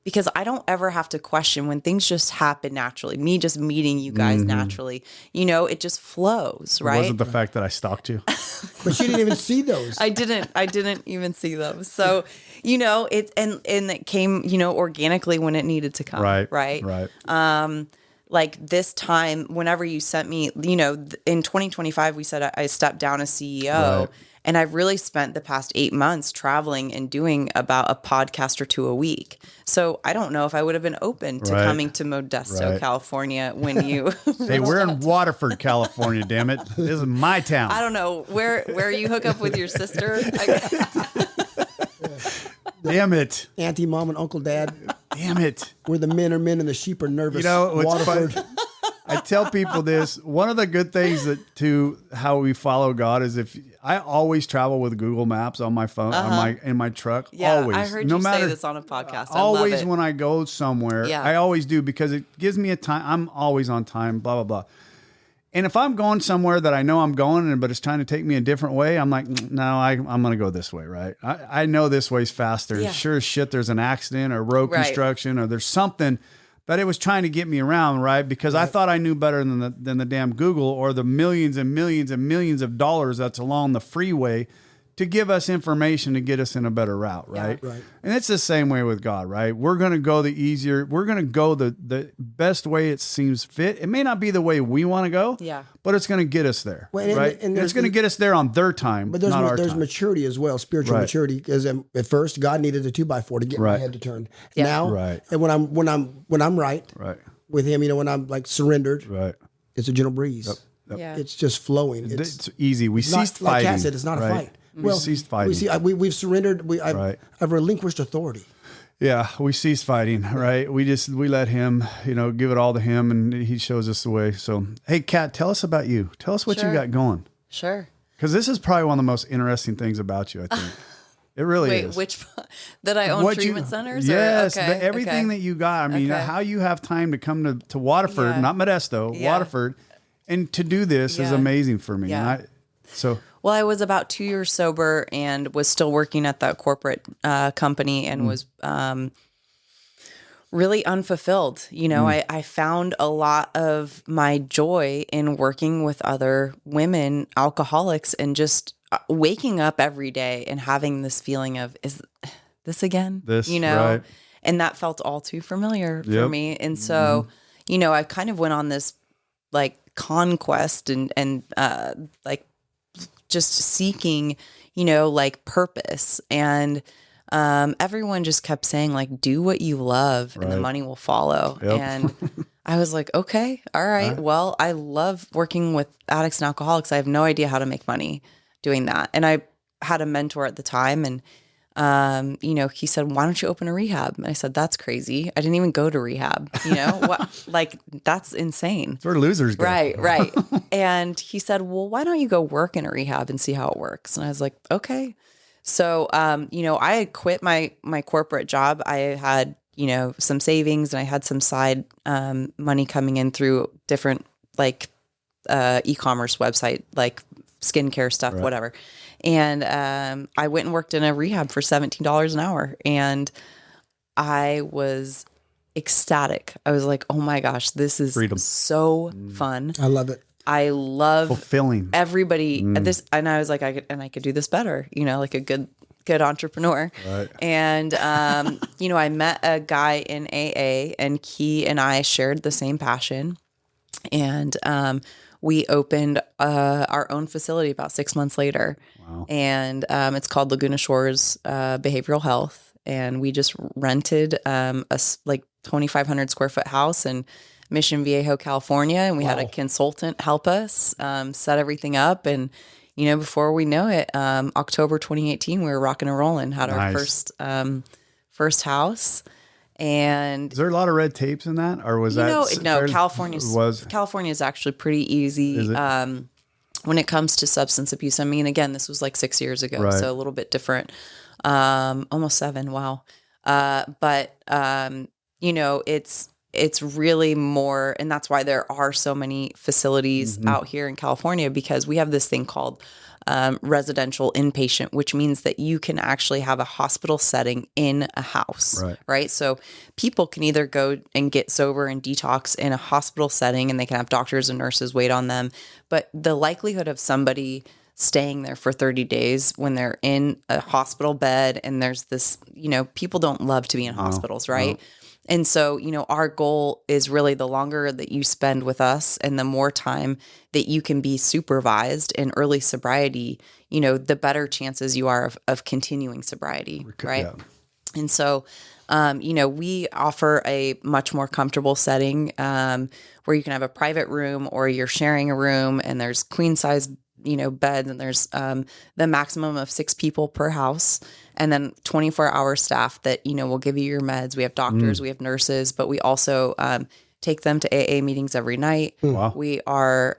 Speaker 2: Because I don't ever have to question when things just happen naturally. Me just meeting you guys naturally, you know, it just flows, right?
Speaker 3: It wasn't the fact that I stalked you.
Speaker 1: But you didn't even see those.
Speaker 2: I didn't even see them. So, you know, it it came, you know, organically when it needed to come. Right. Like this time, whenever you sent me, you know, in 2025, we said I stepped down as CEO. And I've really spent the past 8 months traveling and doing about a podcast or 2 a week. So I don't know if I would have been open to coming to Modesto, California when you...
Speaker 3: Hey, we're in Waterford, California, damn it. This is my town.
Speaker 2: I don't know. Where you hook up with your sister?
Speaker 3: Damn it.
Speaker 1: Auntie, mom, and uncle, dad.
Speaker 3: Damn it.
Speaker 1: Where the men are men and the sheep are nervous.
Speaker 3: You know, what's
Speaker 1: Waterford.
Speaker 3: fun? I tell people this. One of the good things to how we follow God is if I always travel with Google Maps on my phone, in my truck.
Speaker 2: Yeah,
Speaker 3: always.
Speaker 2: I heard you say this on a podcast. I
Speaker 3: Always
Speaker 2: love it.
Speaker 3: when I go somewhere, I always do because it gives me a time. I'm always on time, blah, blah, blah. And if I'm going somewhere that I know I'm going, but it's trying to take me a different way, I'm like, no, I'm going to go this way, right? I know this way's faster.
Speaker 2: Yeah.
Speaker 3: Sure as shit, there's an accident or road construction or there's something that it was trying to get me around, right? Because I thought I knew better than the damn Google or the millions and millions and millions of dollars that's along the freeway to give us information to get us in a better route, right?
Speaker 1: Yeah. Right.
Speaker 3: And it's the same way with God, right? We're going to go we're going to go the best way it seems fit. It may not be the way we want to go, but it's going to get us there,
Speaker 1: Well,
Speaker 3: right? And it's going to get us there on their time,
Speaker 1: but
Speaker 3: not our
Speaker 1: there's
Speaker 3: time.
Speaker 1: maturity as well, spiritual maturity. Because at first, God needed a 2x4 to get my head to turn.
Speaker 2: Yeah.
Speaker 1: Now, and when I'm right with Him, when I'm like surrendered, it's a gentle breeze.
Speaker 3: Yep.
Speaker 2: Yeah.
Speaker 1: It's just flowing.
Speaker 3: It's easy. We
Speaker 1: It's not,
Speaker 3: ceased fighting.
Speaker 1: like Kat said, it's not a fight.
Speaker 3: We ceased fighting.
Speaker 1: We've surrendered. I've relinquished authority.
Speaker 3: Yeah, we ceased fighting, right? We let Him, give it all to Him, and He shows us the way. So, hey, Kat, tell us about you. Tell us what you got going.
Speaker 2: Sure.
Speaker 3: Because this is probably one of the most interesting things about you, I think. It really is.
Speaker 2: Wait, that I own treatment centers?
Speaker 3: Yes, everything that you got. I mean, how you have time to come to Waterford, not Modesto, Waterford, and to do this is amazing for me.
Speaker 2: Yeah.
Speaker 3: Well,
Speaker 2: I was about 2 years sober and was still working at that corporate company and was really unfulfilled. I found a lot of my joy in working with other women, alcoholics, and just waking up every day and having this feeling of, is this again?
Speaker 3: Right.
Speaker 2: And that felt all too familiar for me. And so, I kind of went on this like conquest and like just seeking, like purpose. And everyone just kept saying like, do what you love and the money will follow.
Speaker 3: Yep.
Speaker 2: And I was like, okay, all right. Well, I love working with addicts and alcoholics. I have no idea how to make money doing that. And I had a mentor at the time, and he said, why don't you open a rehab? And I said, that's crazy. I didn't even go to rehab. What? Like, that's insane.
Speaker 3: That's where losers go.
Speaker 2: Right. And he said, well, why don't you go work in a rehab and see how it works? And I was like, okay. So, I had quit my corporate job. I had, some savings, and I had some side money coming in through different like e-commerce website, like skincare stuff, whatever. And I went and worked in a rehab for $17 an hour, and I was ecstatic. I was like, oh my gosh, this is
Speaker 3: freedom.
Speaker 2: So fun.
Speaker 1: I love it.
Speaker 2: I love
Speaker 3: fulfilling
Speaker 2: everybody this. And I was like, I could do this better, like a good entrepreneur.
Speaker 3: Right.
Speaker 2: And, I met a guy in AA, and he and I shared the same passion. And, we opened our own facility about 6 months later.
Speaker 3: Wow.
Speaker 2: And it's called Laguna Shores Behavioral Health. And we just rented a like 2,500 square foot house in Mission Viejo, California. And we had a consultant help us set everything up. And, before we know it, October 2018, we were rocking and rolling, had our first house. And
Speaker 3: is there a lot of red tapes in that, or was
Speaker 2: no, California is actually pretty easy.
Speaker 3: Is it?
Speaker 2: When it comes to substance abuse. I mean, again, this was like 6 years ago, so a little bit different. Almost 7. Wow. But it's really more, and that's why there are so many facilities out here in California, because we have this thing called residential inpatient, which means that you can actually have a hospital setting in a house, right? So people can either go and get sober and detox in a hospital setting, and they can have doctors and nurses wait on them. But the likelihood of somebody staying there for 30 days when they're in a hospital bed, and there's this, people don't love to be in hospitals, right? No. And so, our goal is really the longer that you spend with us and the more time that you can be supervised in early sobriety, the better chances you are of continuing sobriety, right? Yeah. And so, we offer a much more comfortable setting where you can have a private room, or you're sharing a room, and there's queen size beds, and there's the maximum of 6 people per house, and then 24-hour staff that, will give you your meds. We have doctors, we have nurses, but we also take them to AA meetings every night.
Speaker 3: Wow.
Speaker 2: We are,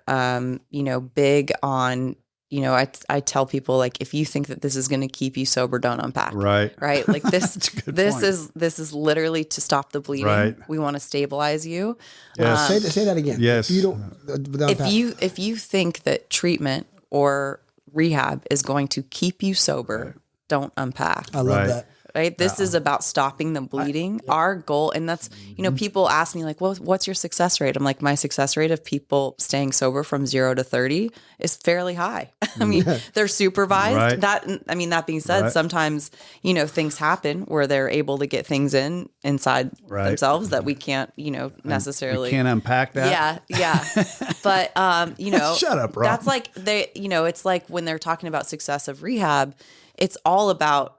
Speaker 2: big on, I tell people, like, if you think that this is going to keep you sober, don't unpack.
Speaker 3: Right.
Speaker 2: Like this, this is literally to stop the bleeding.
Speaker 3: Right.
Speaker 2: We want to stabilize you.
Speaker 3: Yes.
Speaker 1: Say that again.
Speaker 3: Yes.
Speaker 2: If you think that treatment or rehab is going to keep you sober, don't unpack.
Speaker 1: I love that.
Speaker 2: right? This is about stopping the bleeding. Our goal, and that's, people ask me like, well, what's your success rate? I'm like, my success rate of people staying sober from 0 to 30 is fairly high. I mean, they're supervised.
Speaker 3: Right.
Speaker 2: That being said,
Speaker 3: Right.
Speaker 2: sometimes, things happen where they're able to get things inside
Speaker 3: Right.
Speaker 2: themselves that we can't, necessarily.
Speaker 3: We can't unpack that.
Speaker 2: Yeah. But,
Speaker 3: Shut up, Rob.
Speaker 2: that's like it's like when they're talking about success of rehab, it's all about,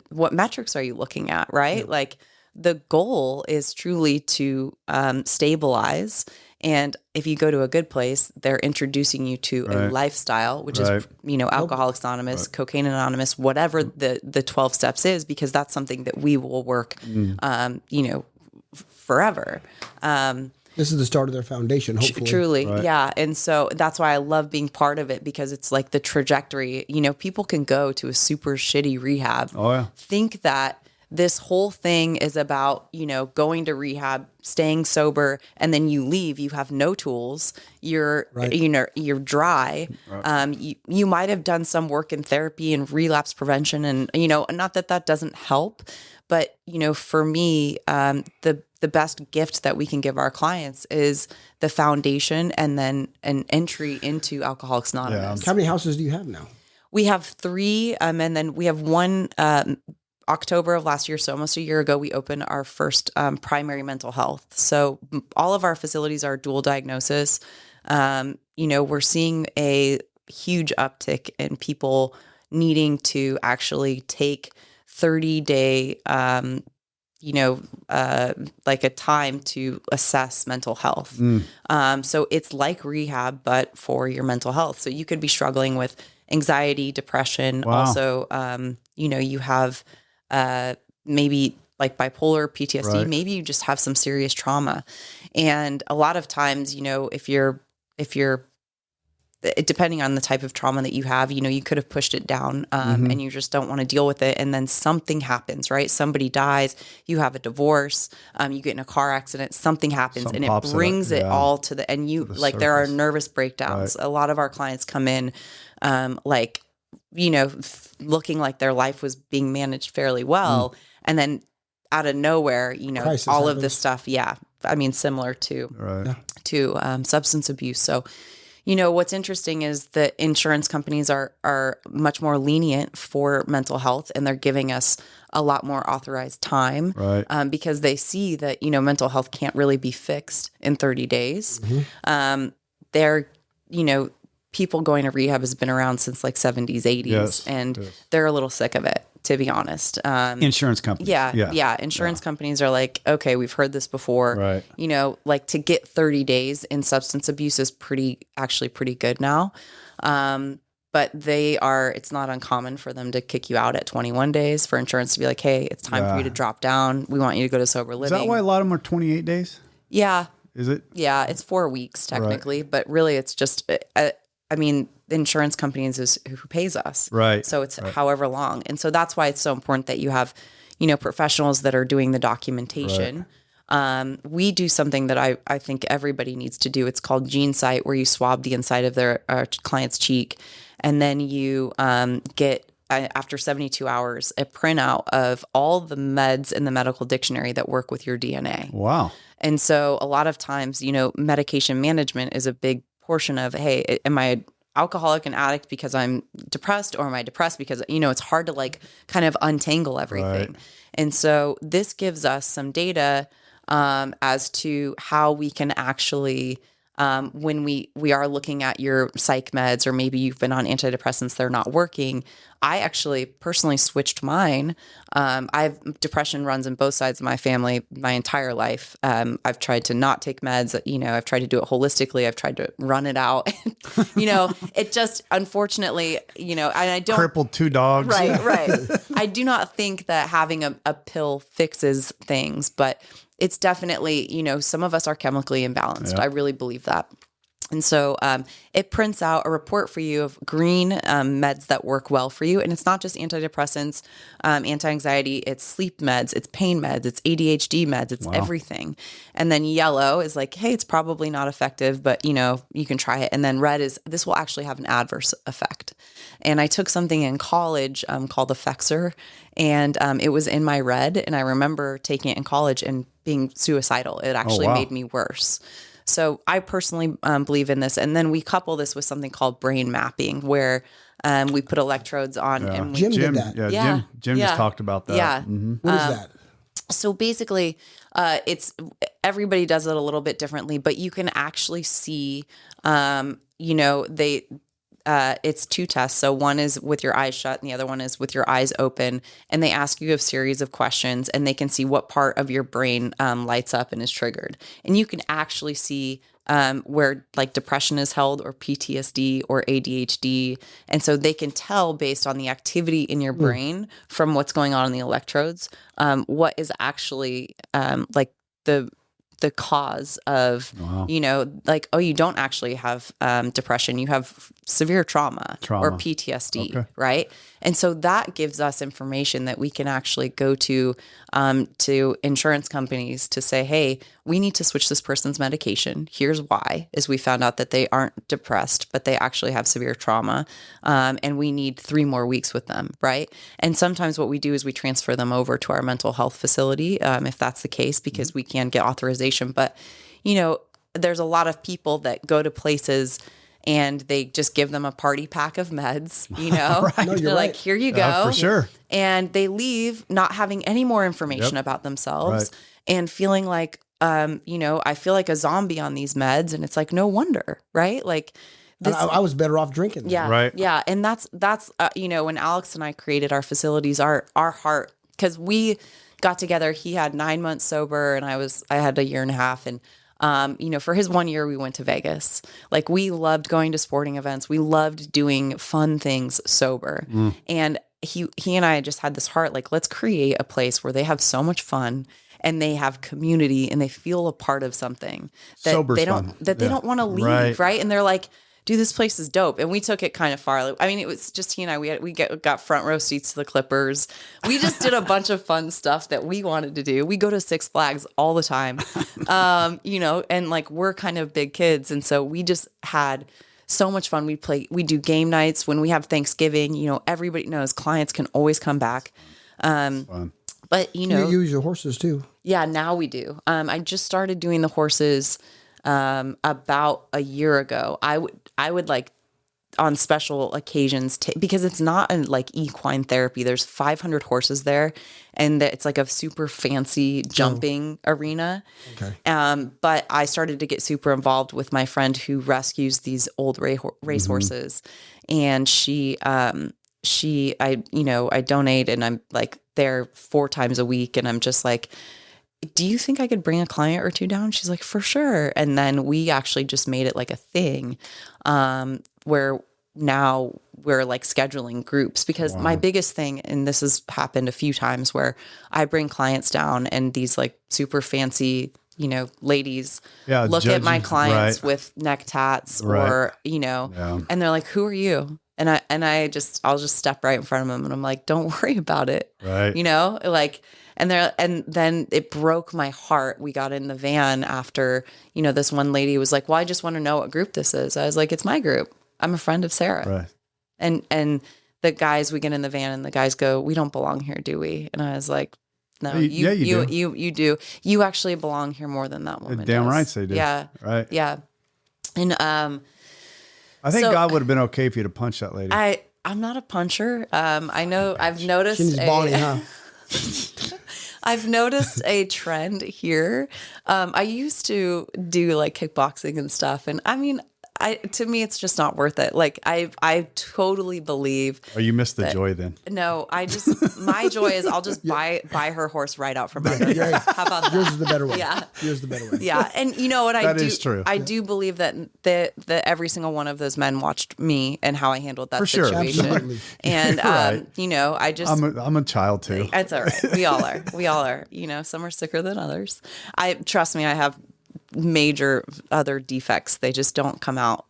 Speaker 2: what metrics are you looking at, right? Yeah. Like the goal is truly to stabilize. And if you go to a good place, they're introducing you to a lifestyle, which is, Alcoholics Anonymous, Cocaine Anonymous, whatever the 12 steps is, because that's something that we will work, forever.
Speaker 1: This is the start of their foundation, hopefully.
Speaker 2: Truly, yeah. And so that's why I love being part of it, because it's like the trajectory. People can go to a super shitty rehab, think that this whole thing is about, going to rehab, staying sober, and then you leave, you have no tools, you're dry. You might have done some work in therapy and relapse prevention, and, not that doesn't help, but, for me, the best gift that we can give our clients is the foundation and then an entry into Alcoholics Anonymous.
Speaker 1: How many houses do you have now?
Speaker 2: We have 3, and then we have one, October of last year, so almost a year ago, we opened our first primary mental health. So all of our facilities are dual diagnosis. We're seeing a huge uptick in people needing to actually take 30-day, like a time to assess mental health. So it's like rehab, but for your mental health. So you could be struggling with anxiety, depression.
Speaker 3: Wow.
Speaker 2: Also, you have maybe like bipolar, PTSD,
Speaker 3: Right.
Speaker 2: maybe you just have some serious trauma. And a lot of times, if you're depending on the type of trauma that you have, you could have pushed it down, and you just don't want to deal with it. And then something happens, right? Somebody dies, you have a divorce, you get in a car accident, something happens,
Speaker 3: Something
Speaker 2: and it brings it all to the, and you, like, there are
Speaker 3: surface.
Speaker 2: nervous breakdowns.
Speaker 3: Right.
Speaker 2: A lot of our clients come in, looking like their life was being managed fairly well. And then out of nowhere,
Speaker 1: Crisis
Speaker 2: all
Speaker 1: happens.
Speaker 2: of this stuff. Yeah. I mean, similar to substance abuse. So, what's interesting is that insurance companies are much more lenient for mental health, and they're giving us a lot more authorized time, because they see that, mental health can't really be fixed in 30 days. They're, people going to rehab has been around since like 70s, 80s, and they're a little sick of it, to be honest.
Speaker 3: Insurance companies.
Speaker 2: Yeah. Insurance companies are like, okay, we've heard this before.
Speaker 3: Right.
Speaker 2: Like to get 30 days in substance abuse is actually pretty good now. But it's not uncommon for them to kick you out at 21 days, for insurance to be like, hey, it's time for you to drop down. We want you to go to sober living.
Speaker 3: Is that why a lot of them are 28 days?
Speaker 2: Yeah.
Speaker 3: Is it?
Speaker 2: Yeah, it's 4 weeks technically, but really it's just, the insurance companies is who pays us.
Speaker 3: Right.
Speaker 2: So it's however long. And so that's why it's so important that you have, professionals that are doing the documentation. We do something that I think everybody needs to do. It's called Gene Sight, where you swab the inside of our client's cheek, and then you get, after 72 hours, a printout of all the meds in the medical dictionary that work with your DNA.
Speaker 3: Wow.
Speaker 2: And so a lot of times, medication management is a big portion of, hey, am I an alcoholic and addict because I'm depressed, or am I depressed because, it's hard to like kind of untangle everything.
Speaker 3: Right.
Speaker 2: And so this gives us some data as to how we can actually, when we are looking at your psych meds, or maybe you've been on antidepressants, they're not working. I actually personally switched mine. Depression runs in both sides of my family my entire life. I've tried to not take meds. I've tried to do it holistically. I've tried to run it out. It just, unfortunately, and I don't.
Speaker 3: Crippled 2 dogs.
Speaker 2: Right. I do not think that having a pill fixes things, but it's definitely, some of us are chemically imbalanced.
Speaker 3: Yep.
Speaker 2: I really believe that. And so it prints out a report for you of green meds that work well for you. And it's not just antidepressants, anti-anxiety, it's sleep meds, it's pain meds, it's ADHD meds, it's everything. And then yellow is like, hey, it's probably not effective, but you can try it. And then red is, this will actually have an adverse effect. And I took something in college called Effexor, and it was in my red. And I remember taking it in college and being suicidal. It actually made me worse. So I personally believe in this. And then we couple this with something called brain mapping, where we put electrodes on.
Speaker 3: Yeah.
Speaker 2: And
Speaker 1: Jim did that.
Speaker 3: Yeah, Jim just talked about that.
Speaker 2: Yeah.
Speaker 1: What is that?
Speaker 2: So basically, it's everybody does it a little bit differently, but you can actually see, it's two tests. So one is with your eyes shut and the other one is with your eyes open. And they ask you a series of questions and they can see what part of your brain lights up and is triggered. And you can actually see where like depression is held or PTSD or ADHD. And so they can tell based on the activity in your brain from what's going on in the electrodes, what is actually like the cause of, like, oh, you don't actually have depression, you have severe trauma. Or PTSD, right? And so that gives us information that we can actually go to insurance companies to say, hey, we need to switch this person's medication. Here's why, is we found out that they aren't depressed, but they actually have severe trauma. And we need 3 more weeks with them, right? And sometimes what we do is we transfer them over to our mental health facility, if that's the case, because we can get authorization. But, there's a lot of people that go to places and they just give them a party pack of meds,
Speaker 3: Right.
Speaker 1: No,
Speaker 2: they're like, here you go.
Speaker 3: For sure.
Speaker 2: And they leave not having any more information about themselves and feeling like, I feel like a zombie on these meds. And it's like, no wonder, right? Like this,
Speaker 1: I was better off drinking them.
Speaker 2: yeah.
Speaker 3: Right.
Speaker 2: Yeah. And that's when Alex and I created our facilities, our heart, because we got together, he had 9 months sober and I had a year and a half. And for his 1 year, we went to Vegas. Like we loved going to sporting events. We loved doing fun things sober. And he and I just had this heart, like, let's create a place where they have so much fun and they have community and they feel a part of something that
Speaker 3: Sober's
Speaker 2: they
Speaker 3: fun.
Speaker 2: they don't want to leave. Right. And they're like, dude, this place is dope. And we took it kind of far. I mean, it was just he and I. We got front row seats to the Clippers. We just did a bunch of fun stuff that we wanted to do. We go to Six Flags all the time, and like we're kind of big kids, and so we just had so much fun. We do game nights when we have Thanksgiving. Everybody knows clients can always come back. But
Speaker 1: You use your horses too.
Speaker 2: Yeah, now we do. I just started doing the horses about a year ago. I would like on special occasions because it's not like equine therapy. There's 500 horses there, and it's like a super fancy jumping arena.
Speaker 1: Okay.
Speaker 2: But I started to get super involved with my friend who rescues these old race horses, and I donate, and I'm like there 4 times a week, and I'm just like, do you think I could bring a client or 2 down? She's like, for sure. And then we actually just made it like a thing, where now we're like scheduling groups, because my biggest thing, and this has happened a few times, where I bring clients down and these like super fancy, ladies look at my clients with neck tats or, and they're like, who are you? And I'll just step right in front of them and I'm like, don't worry about it.
Speaker 3: Right.
Speaker 2: And then it broke my heart. We got in the van after, this one lady was like, well, I just want to know what group this is. I was like, it's my group. I'm a friend of Sarah.
Speaker 3: Right.
Speaker 2: And the guys, we get in the van and the guys go, we don't belong here, do we? And I was like, no, you do. You actually belong here more than that woman.
Speaker 3: Damn
Speaker 2: does.
Speaker 3: right they do.
Speaker 2: Yeah.
Speaker 3: Right.
Speaker 2: Yeah. And
Speaker 3: I think God would have been okay if you'd have punched that lady.
Speaker 2: I'm not a puncher. I know I've noticed
Speaker 1: She's Bonnie, huh?
Speaker 2: I've noticed a trend here. I used to do like kickboxing and stuff. And I mean, to me, it's just not worth it. Like I totally believe.
Speaker 3: Oh, you missed the joy then.
Speaker 2: No, my joy is I'll just buy her horse right out from under her. How about that?
Speaker 1: Yours is the better way.
Speaker 2: Yeah.
Speaker 1: Yours is the better way.
Speaker 2: Yeah. And you know what
Speaker 3: That is true.
Speaker 2: I do believe that every single one of those men watched me and how I handled that
Speaker 3: For sure.
Speaker 2: situation.
Speaker 1: Absolutely.
Speaker 2: And,
Speaker 3: Right.
Speaker 2: I just.
Speaker 3: I'm a child too.
Speaker 2: It's all right. We all are. Some are sicker than others. Trust me, I have major other defects. They just don't come out,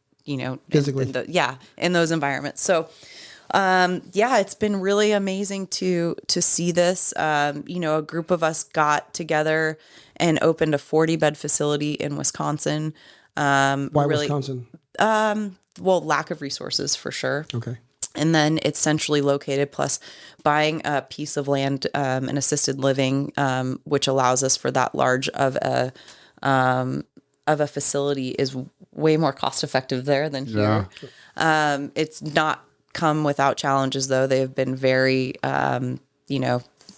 Speaker 1: Physically.
Speaker 2: in those environments. So, it's been really amazing to see this. A group of us got together and opened a 40-bed facility in Wisconsin.
Speaker 1: Why Wisconsin?
Speaker 2: Lack of resources for sure.
Speaker 1: Okay.
Speaker 2: And then it's centrally located, plus buying a piece of land, and assisted living, which allows us for that large of a facility is way more cost effective there than here.
Speaker 3: Yeah.
Speaker 2: It's not come without challenges though. They've been very,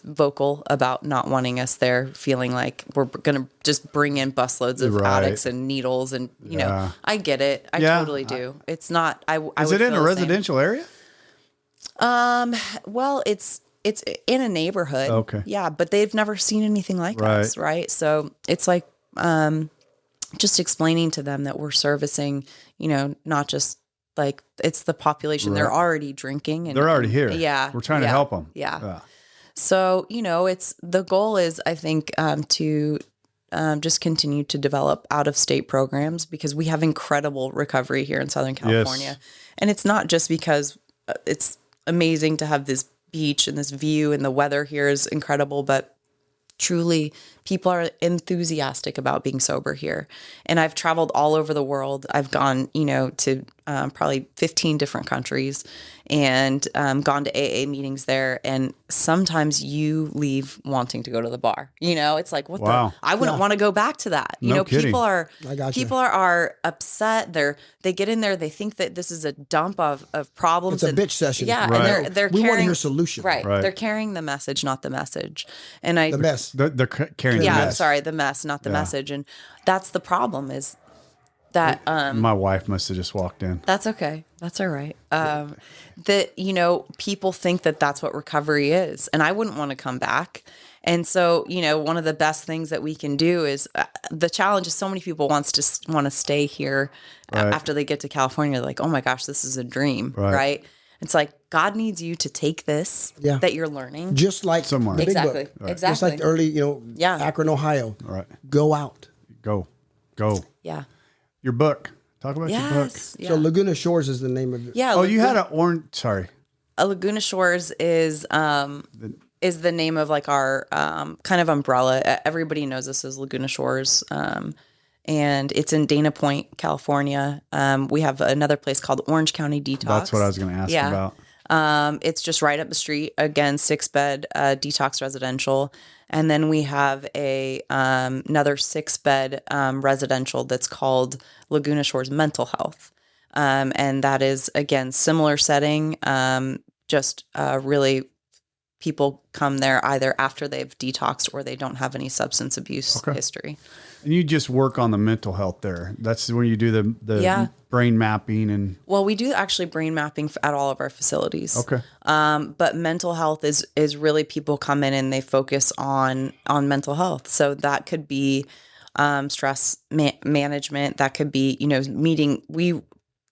Speaker 2: vocal about not wanting us there, feeling like we're going to just bring in busloads of addicts and needles. And, I get it. I totally do. It's not,
Speaker 3: Is it in a residential area?
Speaker 2: Well, it's in a neighborhood.
Speaker 3: Okay.
Speaker 2: Yeah. But they've never seen anything like us. Right. So it's like, just explaining to them that we're servicing, not just like it's the population. They're already drinking and
Speaker 3: they're already here.
Speaker 2: Yeah.
Speaker 3: We're trying to help them.
Speaker 2: Yeah. So, it's the goal is, I think, to just continue to develop out of state programs, because we have incredible recovery here in Southern California.
Speaker 3: Yes.
Speaker 2: And it's not just because it's amazing to have this beach and this view and the weather here is incredible, but truly people are enthusiastic about being sober here. And I've traveled all over the world. I've gone, to probably 15 different countries and gone to AA meetings there. And sometimes you leave wanting to go to the bar. It's like, I wouldn't want to go back to that.
Speaker 3: Kidding.
Speaker 2: People are upset. They get in there. They think that this is a dump of problems.
Speaker 1: It's a bitch session.
Speaker 2: Yeah.
Speaker 3: Right.
Speaker 2: And they're
Speaker 1: we
Speaker 2: carrying,
Speaker 1: want to hear solution.
Speaker 2: Right. They're carrying the message, not the message. And
Speaker 1: The mess.
Speaker 3: They're carrying the
Speaker 2: I'm
Speaker 3: mess.
Speaker 2: sorry, the mess, not the message. And that's the problem is that,
Speaker 3: My wife must have just walked in.
Speaker 2: that's okay. That's all right. That, people think that that's what recovery is, and I wouldn't want to come back. And so, one of the best things that we can do is the challenge is so many people want to stay here after they get to California. They're like, oh my gosh, this is a dream. Right. It's like, God needs you to take this that you're learning.
Speaker 1: Just like
Speaker 3: Somewhere.
Speaker 1: the big
Speaker 2: Exactly.
Speaker 1: book.
Speaker 2: Exactly.
Speaker 1: Just like the early, Akron, Ohio.
Speaker 3: Right.
Speaker 1: Go out.
Speaker 3: Go.
Speaker 2: Yeah.
Speaker 3: Your book. Talk about your book.
Speaker 2: Yes. Yeah.
Speaker 1: So Laguna Shores is the name of it.
Speaker 2: Yeah.
Speaker 3: Oh, you had an orange. Sorry.
Speaker 2: Laguna Shores is the name of like our kind of umbrella. Everybody knows this as Laguna Shores, and it's in Dana Point, California. We have another place called Orange County Detox.
Speaker 3: That's what I was going to ask about.
Speaker 2: It's just right up the street. Again, 6-bed detox residential, and then we have another 6-bed residential that's called Laguna Shores Mental Health. And that is, again, similar setting, just really people come there either after they've detoxed or they don't have any substance abuse history.
Speaker 3: And you just work on the mental health there. That's where you do the brain mapping and.
Speaker 2: Well, we do actually brain mapping at all of our facilities.
Speaker 3: Okay.
Speaker 2: But mental health is really people come in and they focus on mental health. So that could be stress management. That could be, meeting. We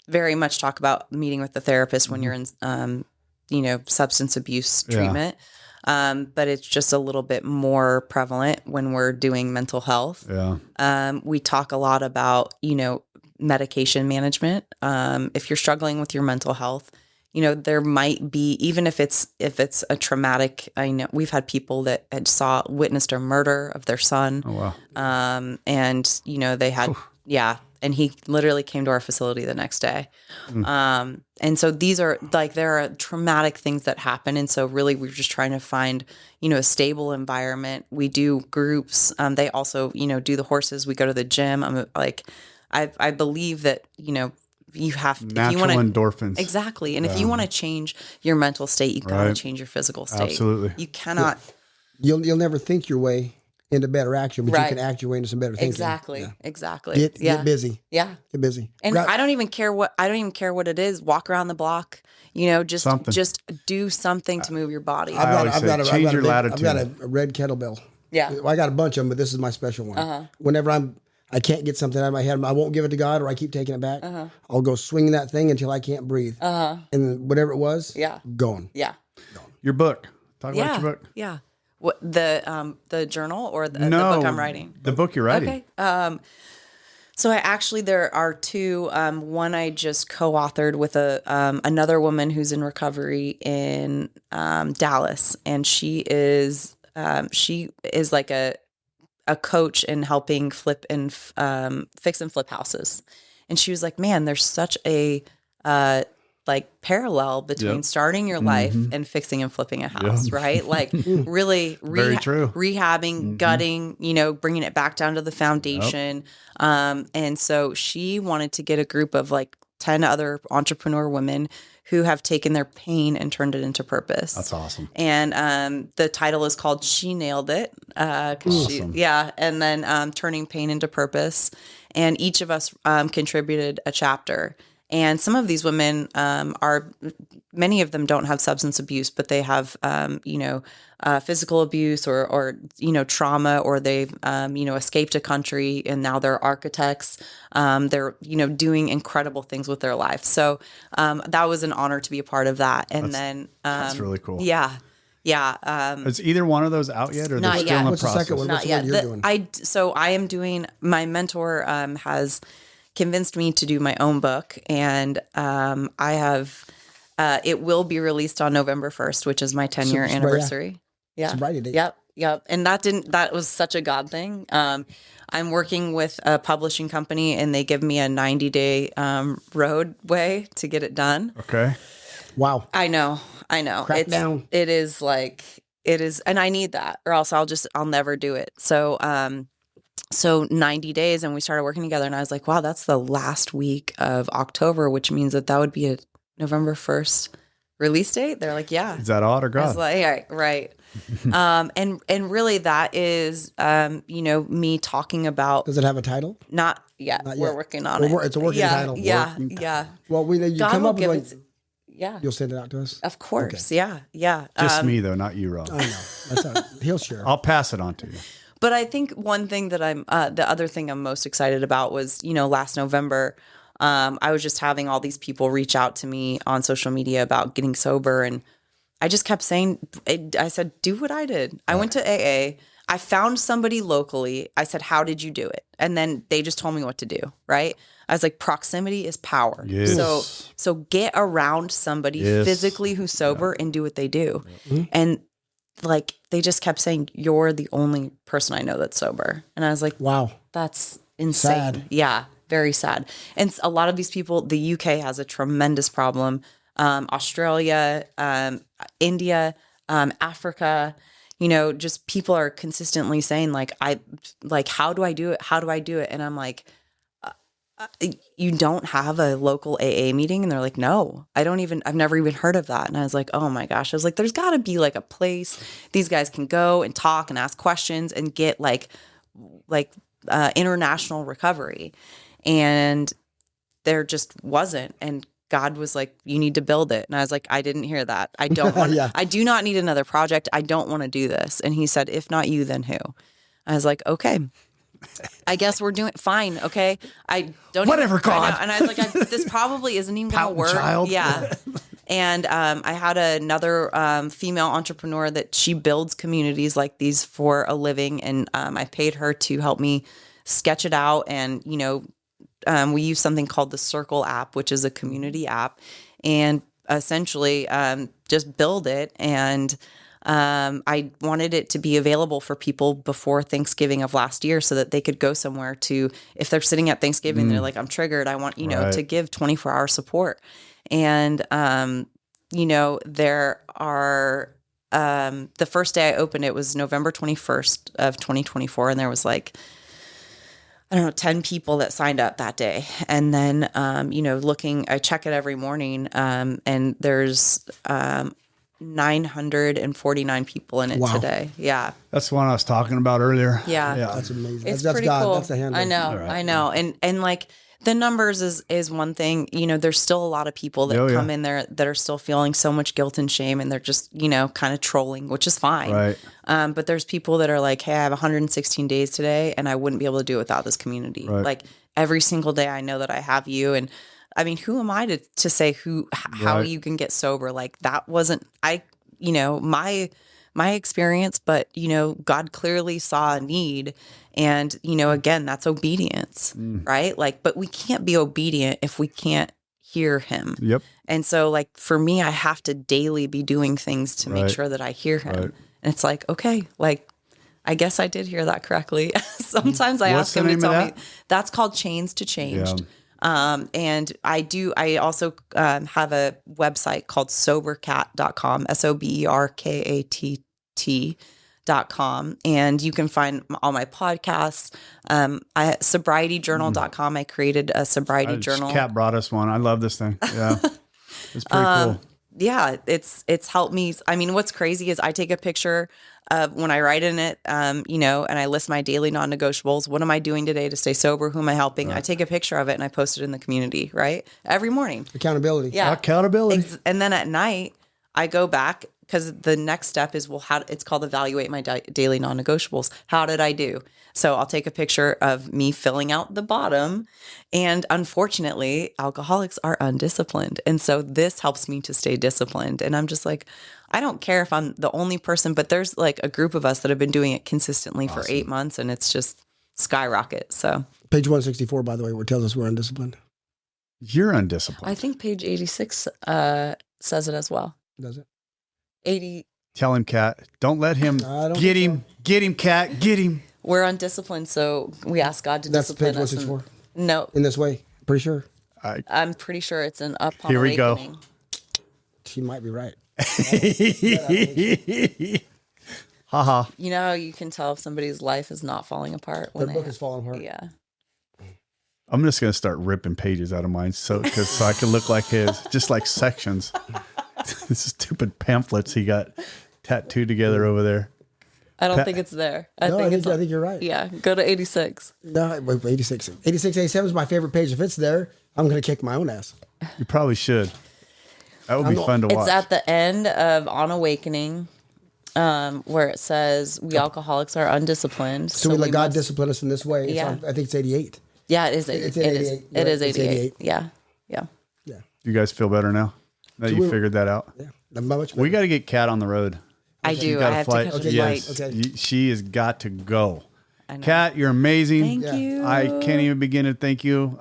Speaker 2: very much talk about meeting with the therapist when you're in, substance abuse treatment. But it's just a little bit more prevalent when we're doing mental health.
Speaker 3: Yeah.
Speaker 2: We talk a lot about, medication management. If you're struggling with your mental health, there might be, even if it's a traumatic, I know we've had people that had witnessed a murder of their son.
Speaker 3: Oh, wow.
Speaker 2: And, they had, and he literally came to our facility the next day. And so these are there are traumatic things that happen. And so really we're just trying to find, a stable environment. We do groups. They also, do the horses. We go to the gym. I believe that, you have
Speaker 3: natural
Speaker 2: if you wanna,
Speaker 3: endorphins.
Speaker 2: Exactly. And if you want to change your mental state, you got to change your physical state.
Speaker 3: Absolutely.
Speaker 2: You cannot.
Speaker 1: You'll never think your way into better action, but you can act your way into some better thinking.
Speaker 2: Exactly.
Speaker 1: Yeah.
Speaker 2: Exactly.
Speaker 1: Get busy.
Speaker 2: Yeah.
Speaker 1: Get busy.
Speaker 2: And I don't even care what it is. Walk around the block, just do something to move your body.
Speaker 3: Change your latitude.
Speaker 1: I've got a red kettlebell.
Speaker 2: Yeah.
Speaker 1: Well, I got a bunch of them, but this is my special one. Whenever I can't get something out of my head, I won't give it to God, or I keep taking it back. I'll go swinging that thing until I can't breathe. And then whatever it was, gone.
Speaker 2: Yeah.
Speaker 3: Your book. Talk about your book.
Speaker 2: Yeah. What the journal or the book I'm writing?
Speaker 3: The book you're writing.
Speaker 2: Okay. So there are two. One I just co-authored with another woman who's in recovery in Dallas, and she is like a coach in helping flip and fix and flip houses. And she was like, "Man, there's such a like parallel between starting your life and fixing and flipping a house, right? Like really
Speaker 3: Very true.
Speaker 2: rehabbing, gutting, bringing it back down to the foundation." And so she wanted to get a group of like 10 other entrepreneur women who have taken their pain and turned it into purpose.
Speaker 3: That's awesome.
Speaker 2: And the title is called She Nailed It.
Speaker 3: Awesome.
Speaker 2: And then Turning Pain into Purpose. And each of us contributed a chapter. And some of these women many of them don't have substance abuse, but they have, physical abuse or trauma, or they've, escaped a country and now they're architects. They're, doing incredible things with their life. So that was an honor to be a part of that. And
Speaker 3: that's really cool.
Speaker 2: Yeah. Yeah.
Speaker 3: Is either one of those out yet, or they're
Speaker 2: Not
Speaker 3: still
Speaker 2: yet.
Speaker 3: in the
Speaker 1: What's the
Speaker 3: process?
Speaker 1: second one?
Speaker 2: Not
Speaker 1: What's the
Speaker 2: yet.
Speaker 1: one you're doing?
Speaker 2: So I am doing, my mentor has convinced me to do my own book, and I have, it will be released on November 1st, which is my 10-year anniversary. Yeah.
Speaker 1: Sobriety Day.
Speaker 2: Yep. And that was such a God thing. I'm working with a publishing company, and they give me a 90-day roadway to get it done.
Speaker 3: Okay.
Speaker 1: Wow.
Speaker 2: I know.
Speaker 1: Crack down.
Speaker 2: It is, and I need that, or else I'll never do it. So 90 days, and we started working together, and I was like, wow, that's the last week of October, which means that would be a November 1st release date. They're like, yeah.
Speaker 3: Is that odd or
Speaker 2: I
Speaker 3: God?
Speaker 2: was like, yeah, right. And really that is, me talking about,
Speaker 1: Does it have a title?
Speaker 2: not yet.
Speaker 1: Not
Speaker 2: We're
Speaker 1: yet.
Speaker 2: working on it.
Speaker 1: It's a working title.
Speaker 2: Yeah.
Speaker 1: Well, you
Speaker 2: God
Speaker 1: come
Speaker 2: will
Speaker 1: up with
Speaker 2: give
Speaker 1: like,
Speaker 2: it. Yeah.
Speaker 1: you'll send it out to us.
Speaker 2: Of course. Yeah.
Speaker 3: Just me though, not you, Rob.
Speaker 1: I know. That's all right. He'll share.
Speaker 3: I'll pass it on to you.
Speaker 2: But I think one thing that the other thing I'm most excited about was, last November, I was just having all these people reach out to me on social media about getting sober. And I just kept saying, I said, do what I did. I went to AA. I found somebody locally. I said, how did you do it? And then they just told me what to do. Right. I was like, proximity is power.
Speaker 3: Yes.
Speaker 2: So get around somebody physically who's sober and do what they do. Mm-hmm. And like, they just kept saying, you're the only person I know that's sober. And I was like,
Speaker 1: wow,
Speaker 2: that's insane.
Speaker 1: Sad.
Speaker 2: Yeah, very sad. And a lot of these people, the UK has a tremendous problem. Australia, India, Africa, just people are consistently saying how do I do it? How do I do it? And I'm like, you don't have a local AA meeting? And they're like, no, I've never even heard of that. And I was like, oh my gosh. I was like, there's gotta be like a place these guys can go and talk and ask questions and get international recovery. And there just wasn't. And God was like, you need to build it. And I was like, I didn't hear that. I don't want I do not need another project. I don't want to do this. And he said, if not you, then who? I was like, okay. I guess we're doing fine. Okay. I don't
Speaker 3: whatever, God.
Speaker 2: And I was like, this probably isn't even going to work.
Speaker 3: Child.
Speaker 2: Yeah. And I had another female entrepreneur that she builds communities like these for a living. And I paid her to help me sketch it out. And, we use something called the Circle app, which is a community app, and essentially just build it. And I wanted it to be available for people before Thanksgiving of last year so that they could go somewhere to, if they're sitting at Thanksgiving, they're like, I'm triggered. I want, to give 24-hour support. And, there are, the first day I opened it was November 21st of 2024. And there was 10 people that signed up that day. And then, I check it every morning, and there's 949 people in it today. Yeah.
Speaker 3: That's the one I was talking about earlier.
Speaker 2: Yeah.
Speaker 1: That's amazing.
Speaker 2: It's
Speaker 1: that's
Speaker 2: pretty
Speaker 1: God.
Speaker 2: cool.
Speaker 1: That's the hand.
Speaker 2: I know.
Speaker 3: Right.
Speaker 2: I know. And the numbers is one thing. There's still a lot of people that come in there that are still feeling so much guilt and shame, and they're just, kind of trolling, which is fine.
Speaker 3: Right.
Speaker 2: But there's people that are like, hey, I have 116 days today and I wouldn't be able to do it without this community.
Speaker 3: Right.
Speaker 2: Like every single day I know that I have you. And I mean, who am I to say how you can get sober? Like that wasn't, my my experience, but God clearly saw a need. And, again, that's obedience, right? Like, but we can't be obedient if we can't hear him.
Speaker 3: Yep.
Speaker 2: And so, like, for me, I have to daily be doing things to make sure that I hear him.
Speaker 3: Right.
Speaker 2: And it's like, okay, like, I guess I did hear that correctly. Sometimes I
Speaker 3: What's
Speaker 2: ask
Speaker 3: the
Speaker 2: him to
Speaker 3: name of
Speaker 2: tell
Speaker 3: that?
Speaker 2: me. That's called Chains to Changed.
Speaker 3: Yeah.
Speaker 2: And I also have a website called sobercat.com, SOBERKATT.com. And you can find all my podcasts. Sobrietyjournal.com. I created a sobriety journal.
Speaker 3: Kat brought us one. I love this thing. Yeah. It's pretty cool.
Speaker 2: Yeah, it's helped me. I mean, what's crazy is I take a picture of when I write in it, and I list my daily non-negotiables. What am I doing today to stay sober? Who am I helping? I take a picture of it and I post it in the community, right? Every morning.
Speaker 1: Accountability.
Speaker 2: Yeah.
Speaker 3: Accountability.
Speaker 2: And then at night, I go back because the next step is, it's called evaluate my daily non-negotiables. How did I do? So I'll take a picture of me filling out the bottom. And unfortunately, alcoholics are undisciplined. And so this helps me to stay disciplined. And I'm just like, I don't care if I'm the only person, but there's like a group of us that have been doing it consistently for 8 months, and it's just skyrocket. So
Speaker 1: Page 164, by the way, where it tells us we're undisciplined.
Speaker 3: You're undisciplined.
Speaker 2: I think page 86 says it as well.
Speaker 1: Does it?
Speaker 2: 80.
Speaker 3: Tell him, Kat. Don't let him get him. Get him, Kat. Get him.
Speaker 2: We're undisciplined, so we ask God to
Speaker 1: That's
Speaker 2: discipline
Speaker 1: page
Speaker 2: us.
Speaker 1: 164.
Speaker 2: No,
Speaker 1: In this way. Pretty sure.
Speaker 2: I'm pretty sure it's an upon
Speaker 3: Here we go.
Speaker 2: awakening.
Speaker 1: She might be right.
Speaker 3: Haha.
Speaker 2: You know how you can tell if somebody's life is not falling apart when
Speaker 1: Their book is falling apart.
Speaker 2: Yeah.
Speaker 3: I'm just gonna start ripping pages out of mine so I can look like his, just like sections. This stupid pamphlets he got tattooed together over there.
Speaker 2: I don't think it's there. I
Speaker 1: No,
Speaker 2: think
Speaker 1: I think you're right.
Speaker 2: Yeah, go to 86.
Speaker 1: No, wait, 86. 86, 87 is my favorite page. If it's there, I'm going to kick my own ass.
Speaker 3: You probably should. That would be fun to watch.
Speaker 2: It's at the end of On Awakening, where it says, we alcoholics are undisciplined.
Speaker 1: So we let God
Speaker 2: must-
Speaker 1: discipline us in this way. It's
Speaker 2: Yeah.
Speaker 1: I think it's 88.
Speaker 2: Yeah, it is.
Speaker 1: It's
Speaker 2: It
Speaker 1: 88.
Speaker 2: is.
Speaker 1: You're
Speaker 2: It
Speaker 1: right.
Speaker 2: is
Speaker 1: It's
Speaker 2: 88.
Speaker 1: 88.
Speaker 2: Yeah. Yeah.
Speaker 1: Yeah.
Speaker 3: You guys feel better now that you figured that out?
Speaker 1: Yeah. Not much better.
Speaker 3: We got to get Kat on the road.
Speaker 2: I do.
Speaker 3: You
Speaker 2: I
Speaker 3: got a
Speaker 2: have
Speaker 3: flight.
Speaker 2: to catch a
Speaker 3: Yes.
Speaker 2: flight.
Speaker 1: Okay.
Speaker 3: She has got to go.
Speaker 2: I know.
Speaker 3: Kat, you're amazing.
Speaker 2: Thank you.
Speaker 3: I can't even begin to thank you.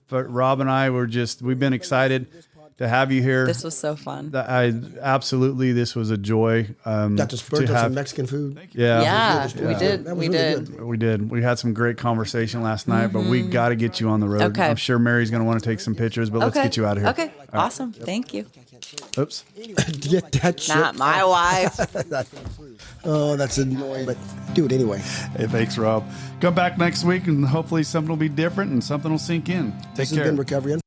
Speaker 3: But Rob and I we've been excited to have you here.
Speaker 2: This was so fun.
Speaker 3: This was a joy.
Speaker 1: Got to splurge on some Mexican food.
Speaker 3: Yeah.
Speaker 2: Yeah,
Speaker 1: Yeah.
Speaker 2: we did.
Speaker 1: That was
Speaker 2: We
Speaker 1: really
Speaker 2: did.
Speaker 1: good.
Speaker 3: We did. We had some great conversation last night, but we got to get you on the road.
Speaker 2: Okay.
Speaker 3: I'm sure Mary's going to want to take some pictures, but let's
Speaker 2: Okay.
Speaker 3: get you out of here.
Speaker 2: Okay. Awesome. Thank you.
Speaker 3: Oops.
Speaker 1: Get that shit.
Speaker 2: Not my wife.
Speaker 1: Oh, that's annoying, but do it anyway.
Speaker 3: Hey, thanks, Rob. Come back next week, and hopefully something will be different and something will sink in. Take
Speaker 1: This has
Speaker 3: care.
Speaker 1: been Recovery